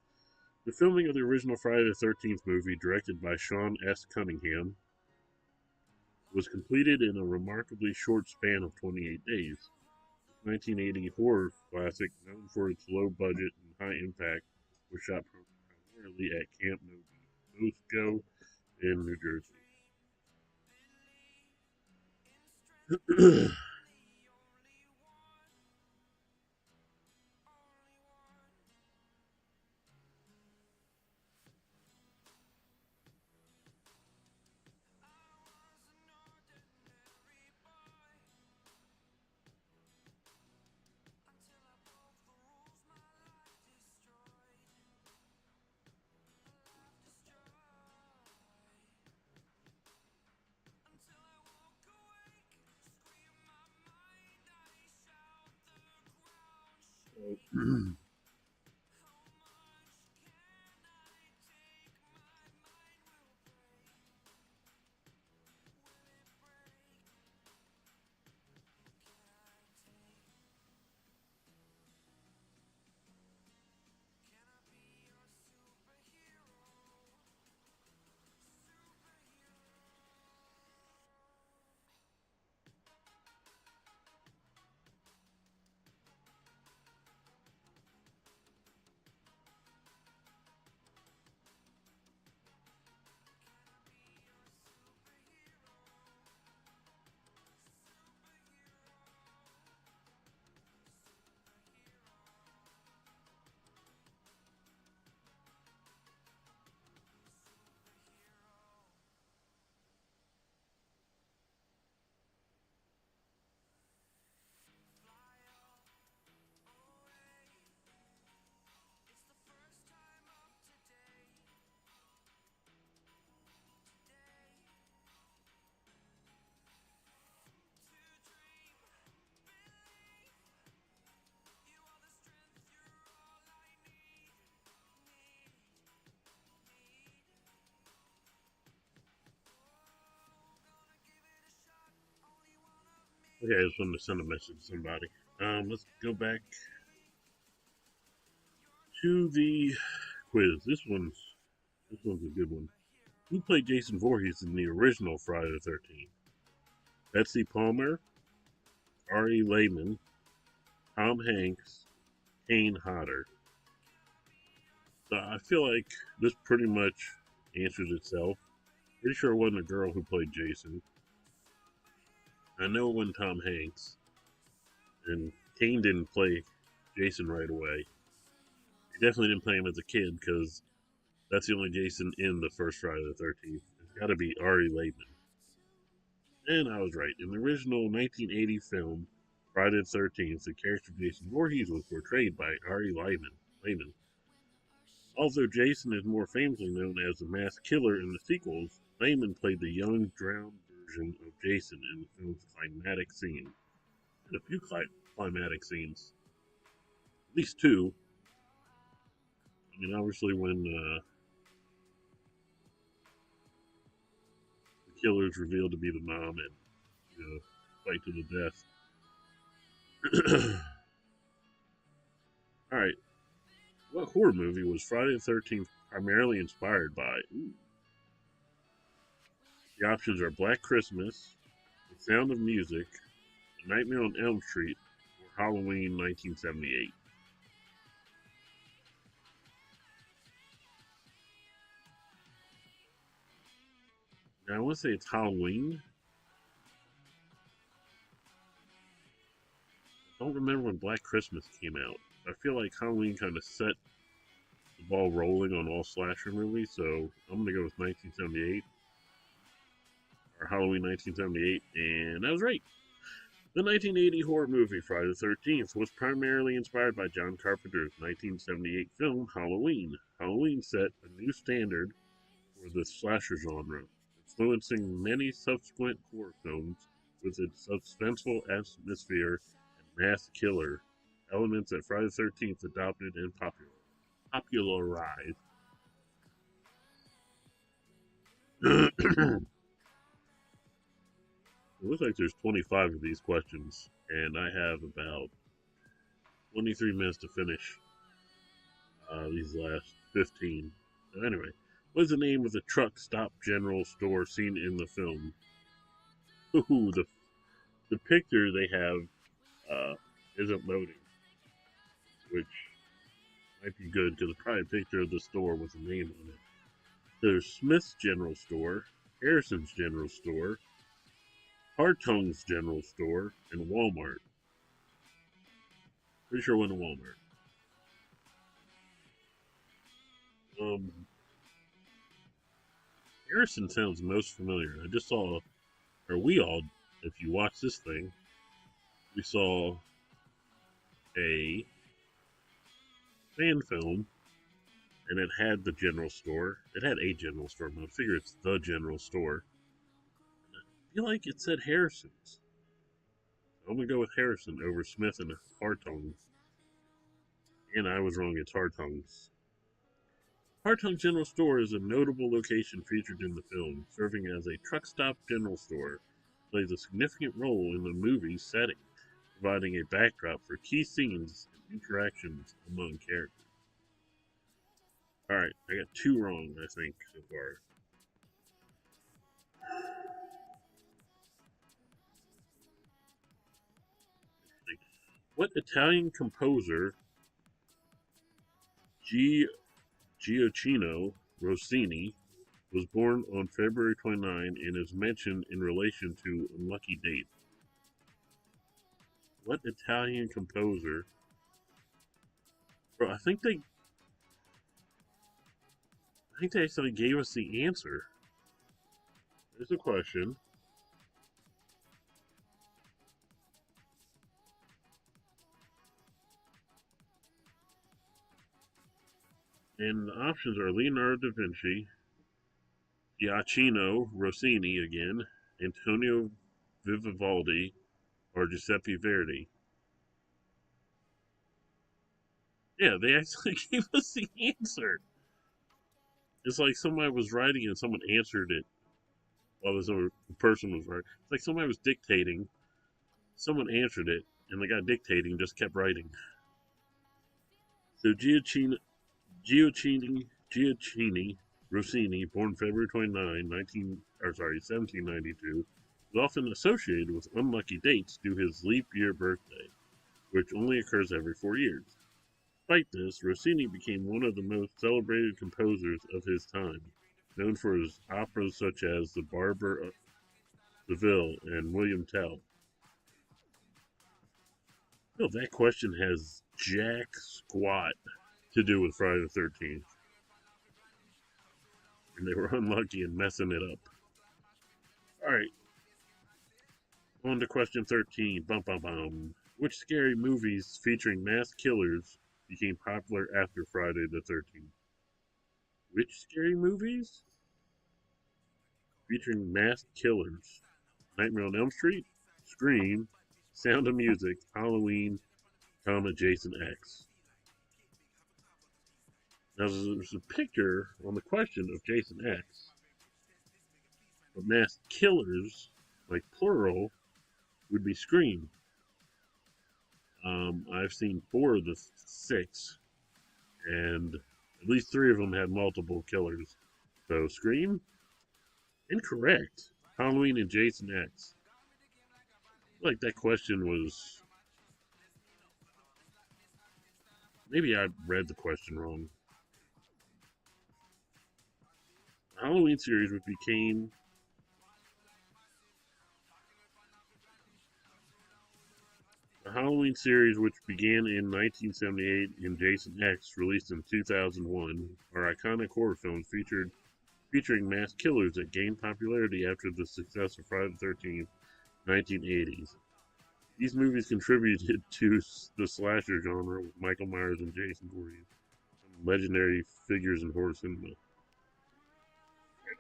The filming of the original Friday the 13th movie, directed by Sean S. Cunningham, was completed in a remarkably short span of 28 days. The 1980 horror classic, known for its low budget and high impact, was shot primarily at Camp Nosco in New Jersey. Okay, I just wanted to send a message to somebody. Let's go back to the quiz. This one's a good one. Who played Jason Voorhees in the original Friday the 13th? Betsy Palmer, Ari Lehman, Tom Hanks, Kane Hodder. So I feel like this pretty much answers itself. Pretty sure it wasn't a girl who played Jason. I know it wasn't Tom Hanks. And Kane didn't play Jason right away. He definitely didn't play him as a kid because that's the only Jason in the first Friday the 13th. It's got to be Ari Lehman. And I was right. In the original 1980 film, Friday the 13th, the character Jason Voorhees was portrayed by Ari Lehman. Although Jason is more famously known as the masked killer in the sequels, Lehman played the young, drowned version of Jason in the film's climatic scene. And a few climatic scenes. At least two. I mean, obviously when the killer is revealed to be the mom and, fight to the death. Alright. What horror movie was Friday the 13th primarily inspired by? Ooh. The options are Black Christmas, The Sound of Music, A Nightmare on Elm Street, or Halloween 1978. Now, I want to say it's Halloween. I don't remember when Black Christmas came out. I feel like Halloween kind of set the ball rolling on all slasher movies, so I'm going to go with 1978. Or Halloween 1978, and I was right. The 1980 horror movie Friday the 13th was primarily inspired by John Carpenter's 1978 film Halloween. Halloween set a new standard for the slasher genre, influencing many subsequent horror films with its suspenseful atmosphere and mass killer elements that Friday the 13th adopted and popularized. It looks like there's 25 of these questions, and I have about 23 minutes to finish these last 15. So anyway, what is the name of the truck stop general store seen in the film? Ooh, the picture they have isn't loading, which might be good because it's probably a picture of the store with a name on it. There's Smith's General Store, Harrison's General Store, Hartong's General Store, and Walmart. Pretty sure it went to Walmart. Harrison sounds most familiar. I just saw, or we all, if you watch this thing, we saw a fan film, and it had the general store. It had a general store, but I figure it's the general store. I feel like it said Harrison's. I'm gonna go with Harrison over Smith and Hartong's. And I was wrong, it's Hartong's. Hartong's General Store is a notable location featured in the film, serving as a truck stop general store. It plays a significant role in the movie's setting, providing a backdrop for key scenes and interactions among characters. Alright, I got two wrong, I think, so far. What Italian composer Gioacchino Rossini was born on February 29 and is mentioned in relation to unlucky date? What Italian composer? Bro, I think they actually gave us the answer. There's a question. And the options are Leonardo da Vinci, Gioacchino Rossini again, Antonio Vivaldi, or Giuseppe Verdi. Yeah, they actually gave us the answer. It's like somebody was writing and someone answered it while the person was writing. It's like somebody was dictating Someone answered it, and the guy dictating just kept writing. So Gioacchini Rossini, born February 29, 1792, is often associated with unlucky dates due to his leap year birthday, which only occurs every 4 years. Despite this, Rossini became one of the most celebrated composers of his time, known for his operas such as The Barber of Seville and William Tell. No, that question has jack squat to do with Friday the 13th. And they were unlucky in messing it up. Alright. On to question 13. Bum bum bum. Which scary movies featuring masked killers became popular after Friday the 13th? Which scary movies featuring masked killers? Nightmare on Elm Street, Scream, Sound of Music, Halloween, Jason X. Now there's a picture on the question of Jason X, but masked killers, like plural, would be Scream. I've seen 4 of the 6, and at least 3 of them had multiple killers. So Scream? Incorrect. Halloween and Jason X. Like that question was... Maybe I read the question wrong. The Halloween series, which became... The Halloween series, which began in 1978 and Jason X, released in 2001, are iconic horror films featuring masked killers that gained popularity after the success of Friday the 13th, 1980s. These movies contributed to the slasher genre with Michael Myers and Jason Voorhees, legendary figures in horror cinema.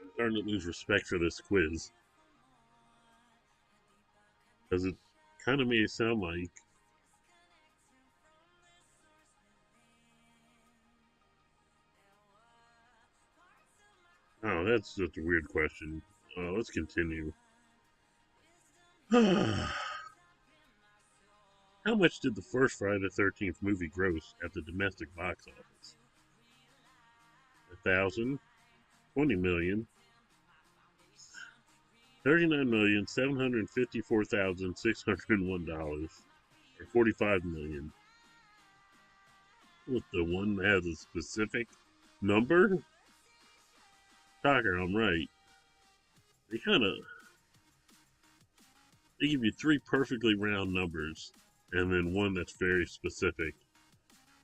I'm starting to lose respect for this quiz, because it kind of may sound like oh, that's just a weird question. Let's continue. How much did the first Friday the 13th movie gross at the domestic box office? 1,000, 20 million, 39,754,601 or 45 million. What's the one that has a specific number? Shocker, I'm right. They give you 3 perfectly round numbers and then one that's very specific.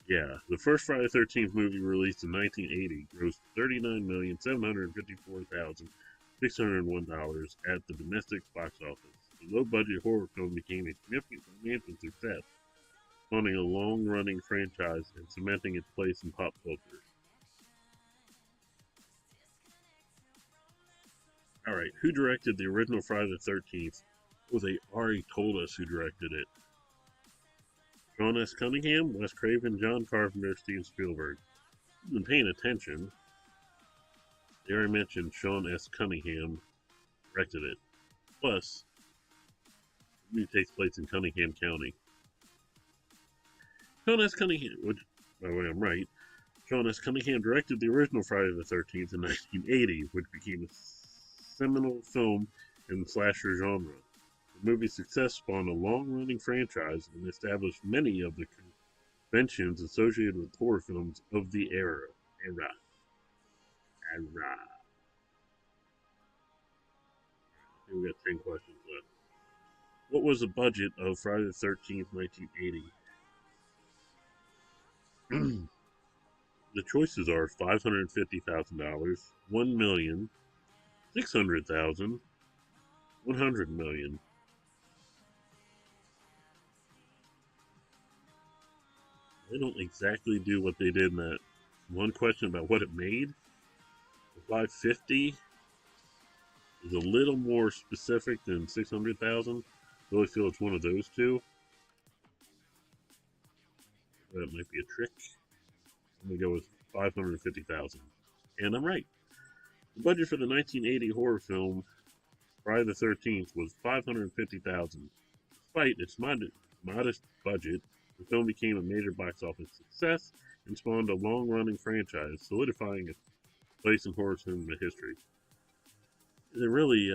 Yeah, the first Friday the 13th movie released in 1980 grossed $39,754,601 at the domestic box office. The low-budget horror film became a significant financial success, spawning a long-running franchise and cementing its place in pop culture. Alright, who directed the original Friday the 13th? Well, they already told us who directed it. Sean S. Cunningham, Wes Craven, John Carpenter, Steven Spielberg. If you've been paying attention, they already mentioned Sean S. Cunningham directed it. Plus, the movie takes place in Cunningham County. Sean S. Cunningham, which, by the way, I'm right, Sean S. Cunningham directed the original Friday the 13th in 1980, which became a seminal film in the slasher genre. The movie's success spawned a long-running franchise and established many of the conventions associated with horror films of the era. We got 10 questions left. What was the budget of Friday the 13th, 1980? The choices are $550,000, $1,000,000, $600,000, $100 million. They don't exactly do what they did in that one question about what it made. The 550 is a little more specific than 600,000. I really feel it's one of those two. That might be a trick. I'm going to go with 550,000. And I'm right. The budget for the 1980 horror film Friday the 13th was $550,000. Despite its modest budget, the film became a major box office success and spawned a long-running franchise, solidifying its place in horror cinema history. They're really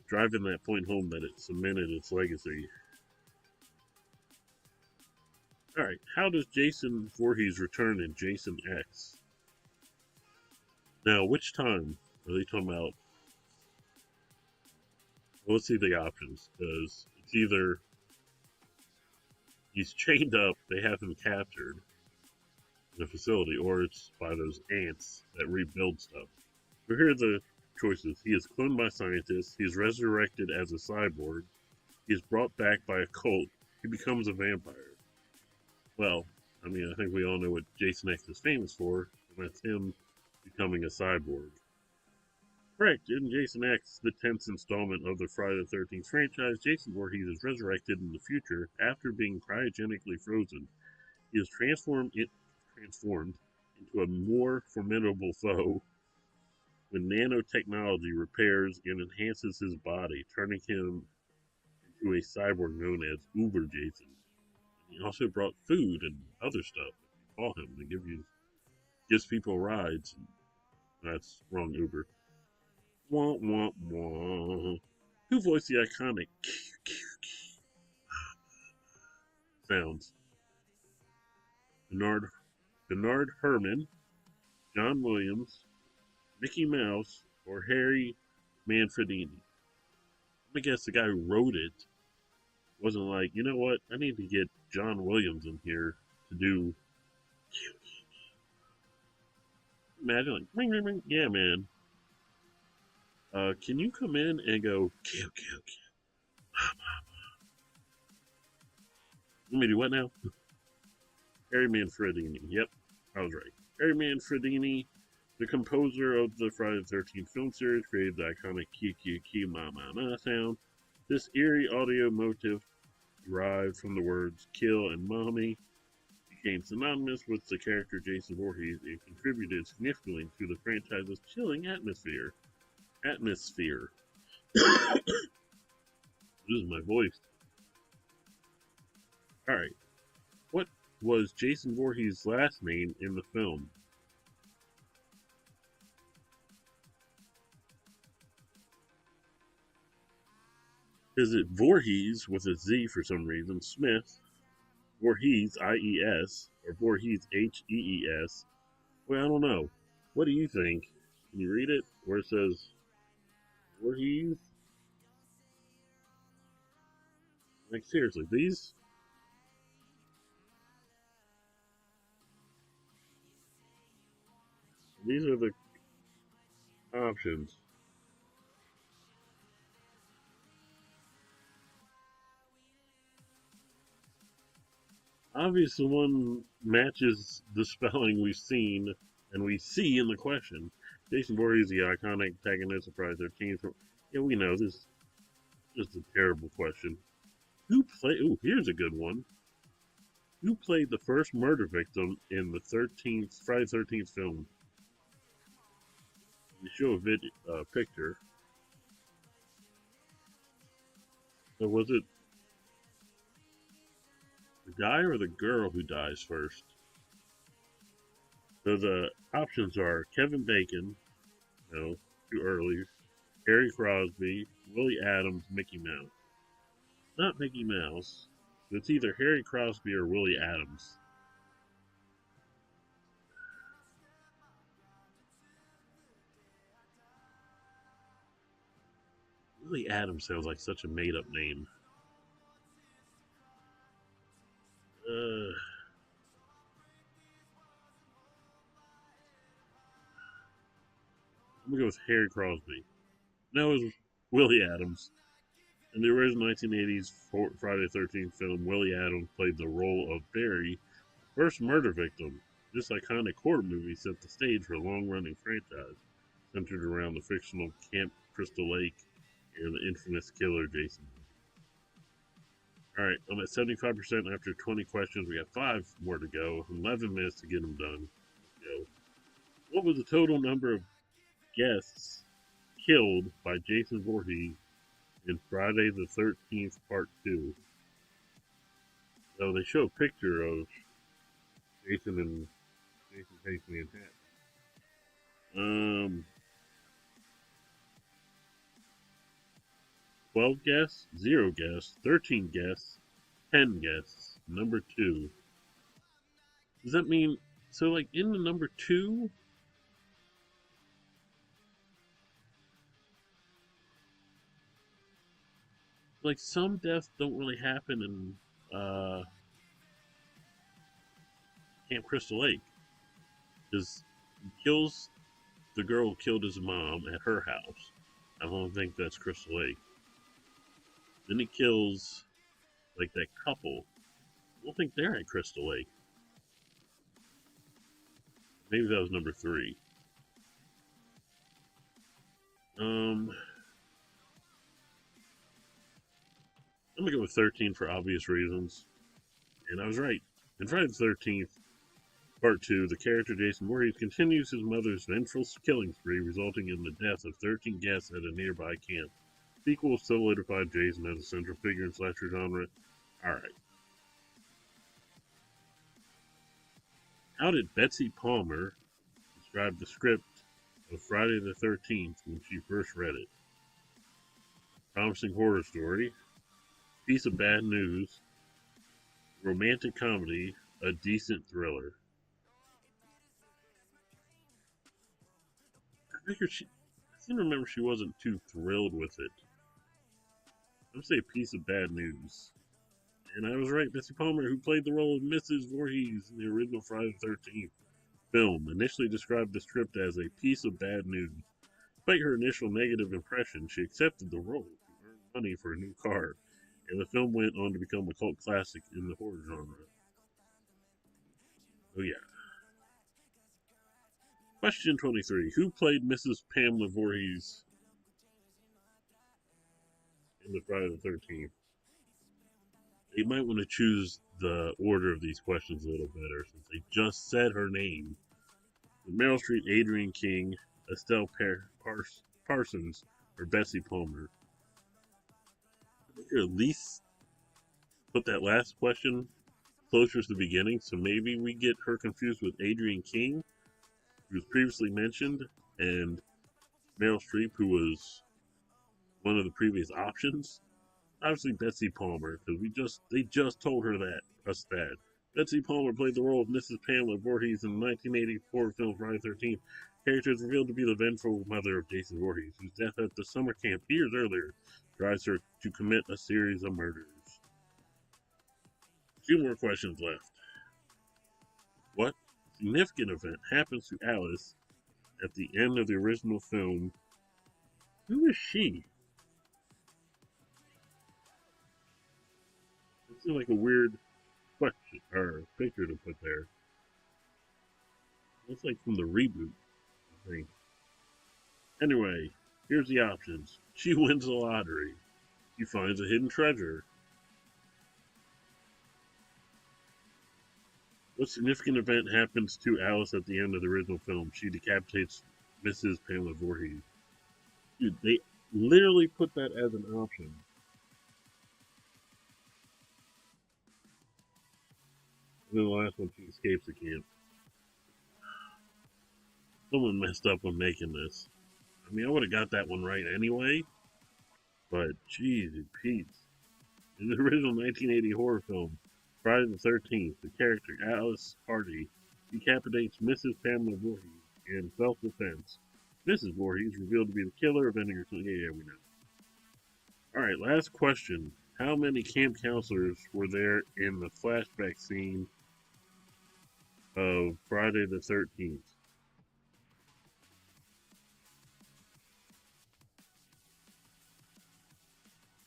driving that point home that it cemented its legacy. Alright, how does Jason Voorhees return in Jason X? Now, which time are they talking about? Well, let's see the options, because it's either he's chained up, they have him captured in a facility, or it's by those ants that rebuild stuff. So here are the choices. He is cloned by scientists, he is resurrected as a cyborg, he is brought back by a cult, he becomes a vampire. Well, I mean, I think we all know what Jason X is famous for, and that's him becoming a cyborg. Correct, in Jason X, the 10th installment of the Friday the 13th franchise, Jason Voorhees is resurrected in the future after being cryogenically frozen. He is transformed into a more formidable foe when nanotechnology repairs and enhances his body, turning him into a cyborg known as Uber Jason. He also brought food and other stuff. If you call him, they gives people rides. That's wrong, Uber. Wah wah wah. Who voiced the iconic sounds? Bernard Herrmann, John Williams, Mickey Mouse, or Harry Manfredini? I'm gonna guess the guy who wrote it wasn't like, you know what, I need to get John Williams in here to do. Imagine like, ring, ring, ring. Yeah, man. Can you come in and go, kill, kill, kill? Let me do what now? Harry Manfredini. Yep, I was right. Harry Manfredini, the composer of the Friday the 13th film series, created the iconic ki ki ki ma ma ma sound. This eerie audio motif, derived from the words kill and mommy, became synonymous with the character Jason Voorhees and contributed significantly to the franchise's chilling atmosphere. This is my voice. Alright. What was Jason Voorhees' last name in the film? Is it Voorhees with a Z for some reason, Smith, Voorhees, I-E-S, or Voorhees, H-E-E-S? Well, I don't know. What do you think? Can you read it? Where it says Voorhees? Like, seriously, these are the options. Obviously, one matches the spelling we've seen and we see in the question. Jason Voorhees, the iconic antagonist of Friday the 13th. Yeah, we know this is just a terrible question. Who played? Oh, here's a good one. Who played the first murder victim in the Friday the 13th film? You show a picture. So was it the guy or the girl who dies first? So the options are Kevin Bacon, no, too early, Harry Crosby, Willie Adams, Mickey Mouse. Not Mickey Mouse. It's either Harry Crosby or Willie Adams. Willie Adams sounds like such a made-up name. I'm gonna go with Harry Crosby. No, it was Willie Adams. In the original 1980s Friday the 13th film, Willie Adams played the role of Barry, first murder victim. This iconic horror movie set the stage for a long-running franchise centered around the fictional Camp Crystal Lake and the infamous killer Jason. Alright, I'm at 75% after 20 questions. We got 5 more to go. 11 minutes to get them done. Go. What was the total number of guests killed by Jason Voorhees in Friday the 13th Part 2? So they show a picture of Jason takes Manhattan. 12 guests, 0 guests, 13 guests, 10 guests. Number 2. Does that mean so? Like in the number 2, like some deaths don't really happen in Camp Crystal Lake. Because he kills the girl who killed his mom at her house. I don't think that's Crystal Lake. Then he kills like that couple. I don't think they're at Crystal Lake. Maybe that was number 3. I'm gonna go with 13 for obvious reasons, and I was right. In Friday the 13th, Part 2, the character Jason Voorhees continues his mother's vengeful killing spree, resulting in the death of 13 guests at a nearby camp. Sequel solidified Jason as a central figure in slasher genre. Alright. How did Betsy Palmer describe the script of Friday the 13th when she first read it? Promising horror story, piece of bad news, romantic comedy, a decent thriller. I seem to remember she wasn't too thrilled with it. I'm gonna say a piece of bad news. And I was right. Betsy Palmer, who played the role of Mrs. Voorhees in the original Friday the 13th film, initially described the script as a piece of bad news. Despite her initial negative impression, she accepted the role to earn money for a new car, and the film went on to become a cult classic in the horror genre. Oh yeah. Question 23. Who played Mrs. Pamela Voorhees in the Friday the 13th? You might want to choose the order of these questions a little better since they just said her name. Meryl Streep, Adrienne King, Estelle Parsons, or Betsy Palmer. I think at least put that last question closer to the beginning, so maybe we get her confused with Adrienne King, who was previously mentioned, and Meryl Streep, who was one of the previous options. Obviously Betsy Palmer, because they just told her that. Betsy Palmer played the role of Mrs. Pamela Voorhees in the 1984 film Friday the 13th. Character is revealed to be the vengeful mother of Jason Voorhees, whose death at the summer camp years earlier drives her to commit a series of murders. 2 more questions left. What significant event happens to Alice at the end of the original film? Who is she? It seems like a weird question or picture to put there. It's like from the reboot, I think. Anyway, here's the options. She wins the lottery. She finds a hidden treasure. What significant event happens to Alice at the end of the original film? She decapitates Mrs. Pamela Voorhees. Dude, they literally put that as an option. And then the last one, she escapes the camp. Someone messed up when making this. I mean, I would have got that one right anyway. But, jeez, Pete. In the original 1980 horror film, Friday the 13th, the character Alice Hardy decapitates Mrs. Pamela Voorhees in self-defense. Mrs. Voorhees revealed to be the killer, avenging her son. Yeah, we know. Alright, last question. How many camp counselors were there in the flashback scene of Friday the 13th?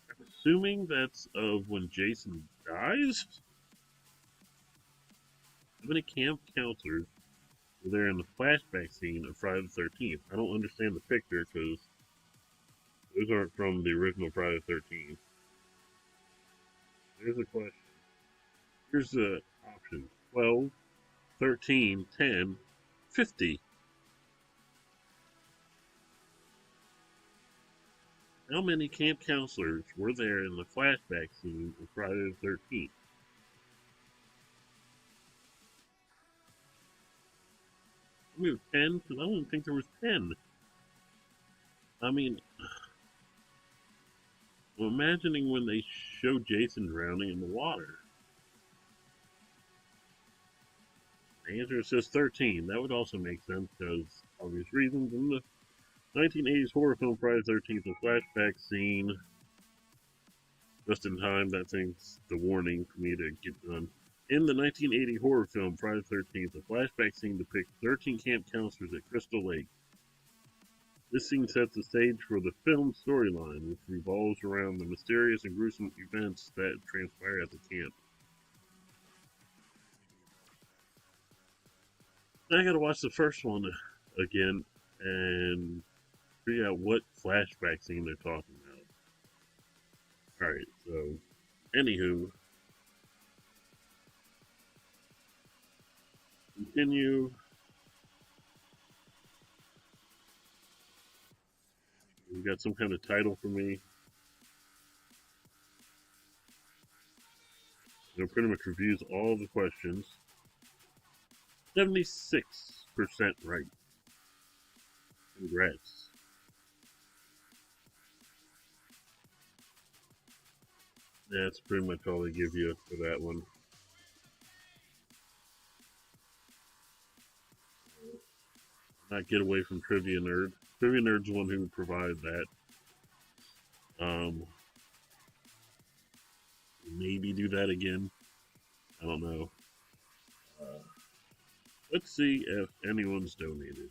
I'm assuming that's of when Jason dies? How many camp counselors were there in the flashback scene of Friday the 13th? I don't understand the picture because those aren't from the original Friday the 13th. There's a question. Here's the option. 12, 13, 10, 50. How many camp counselors were there in the flashback scene of Friday the 13th? Maybe 10, because I don't even think there was 10. I mean, I'm imagining when they show Jason drowning in the water. The answer says 13. That would also make sense because obvious reasons. In the 1980s horror film Friday the 13th, a flashback scene just in time. That thing's the warning for me to get done. In the 1980 horror film Friday the 13th, a flashback scene depicts 13 camp counselors at Crystal Lake. This scene sets the stage for the film's storyline, which revolves around the mysterious and gruesome events that transpire at the camp. I gotta watch the first one again and figure out what flashback scene they're talking about. Alright, so, anywho, continue. You got some kind of title for me. It pretty much reviews all the questions. 76% right. Congrats. That's pretty much all they give you for that one. Not get away from Trivia Nerd. Trivia Nerd's the one who provided that. Maybe do that again. I don't know. Let's see if anyone's donated.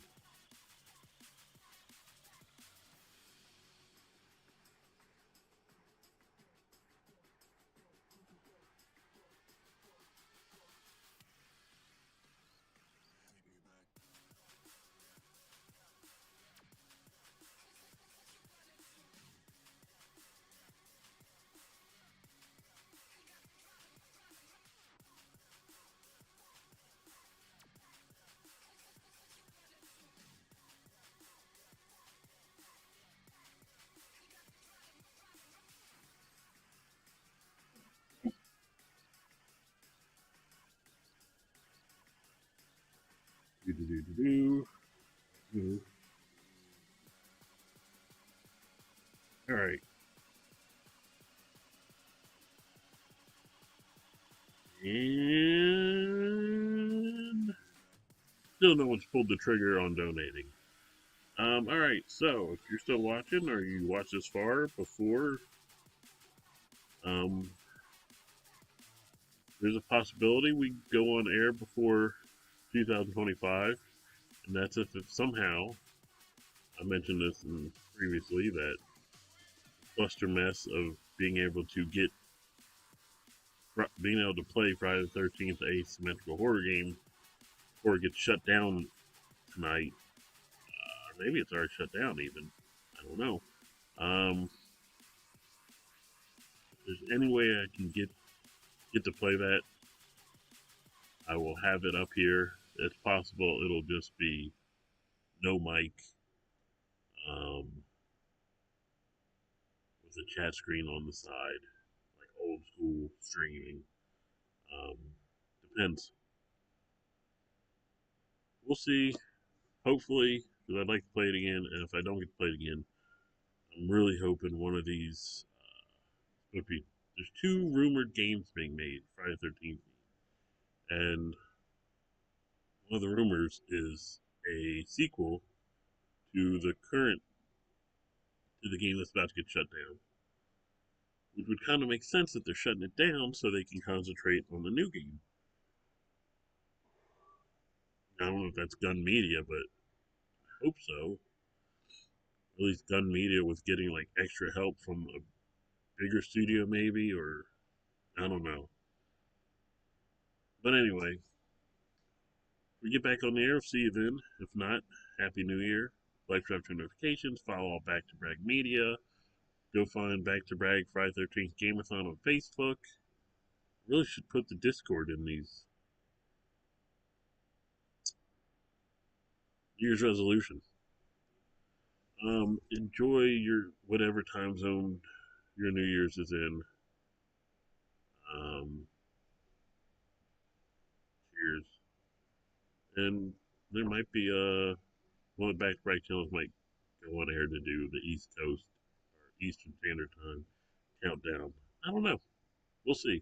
Alright. And still no one's pulled the trigger on donating. Alright, so if you're still watching or you watched this far before, there's a possibility we go on air before 2025, and that's if somehow, I mentioned this previously, that cluster mess of being able to play Friday the 13th asymmetrical horror game before it gets shut down tonight. Or maybe it's already shut down even. I don't know. If there's any way I can get to play that, I will have it up here. It's possible it'll just be no mic, with a chat screen on the side, like old school streaming. Um, Depends. We'll see. Hopefully, because I'd like to play it again, and if I don't get to play it again, I'm really hoping one of these would be. There's 2 rumored games being made, Friday the 13th, and one of the rumors is a sequel to the game that's about to get shut down. Which would kind of make sense that they're shutting it down so they can concentrate on the new game. I don't know if that's Gun Media, but I hope so. At least Gun Media was getting like extra help from a bigger studio, maybe, or I don't know. But anyway, we get back on the air. See you then. If not, Happy New Year. Like, subscribe to notifications. Follow all Back to Brag Media. Go find Back to Brag Friday 13th Gane-athon on Facebook. Really should put the Discord in these Year's resolution. Enjoy your whatever time zone your New Year's is in. Cheers. And there might be one of the back-to-back channels might go on air to do the East Coast or Eastern Standard Time countdown. I don't know. We'll see.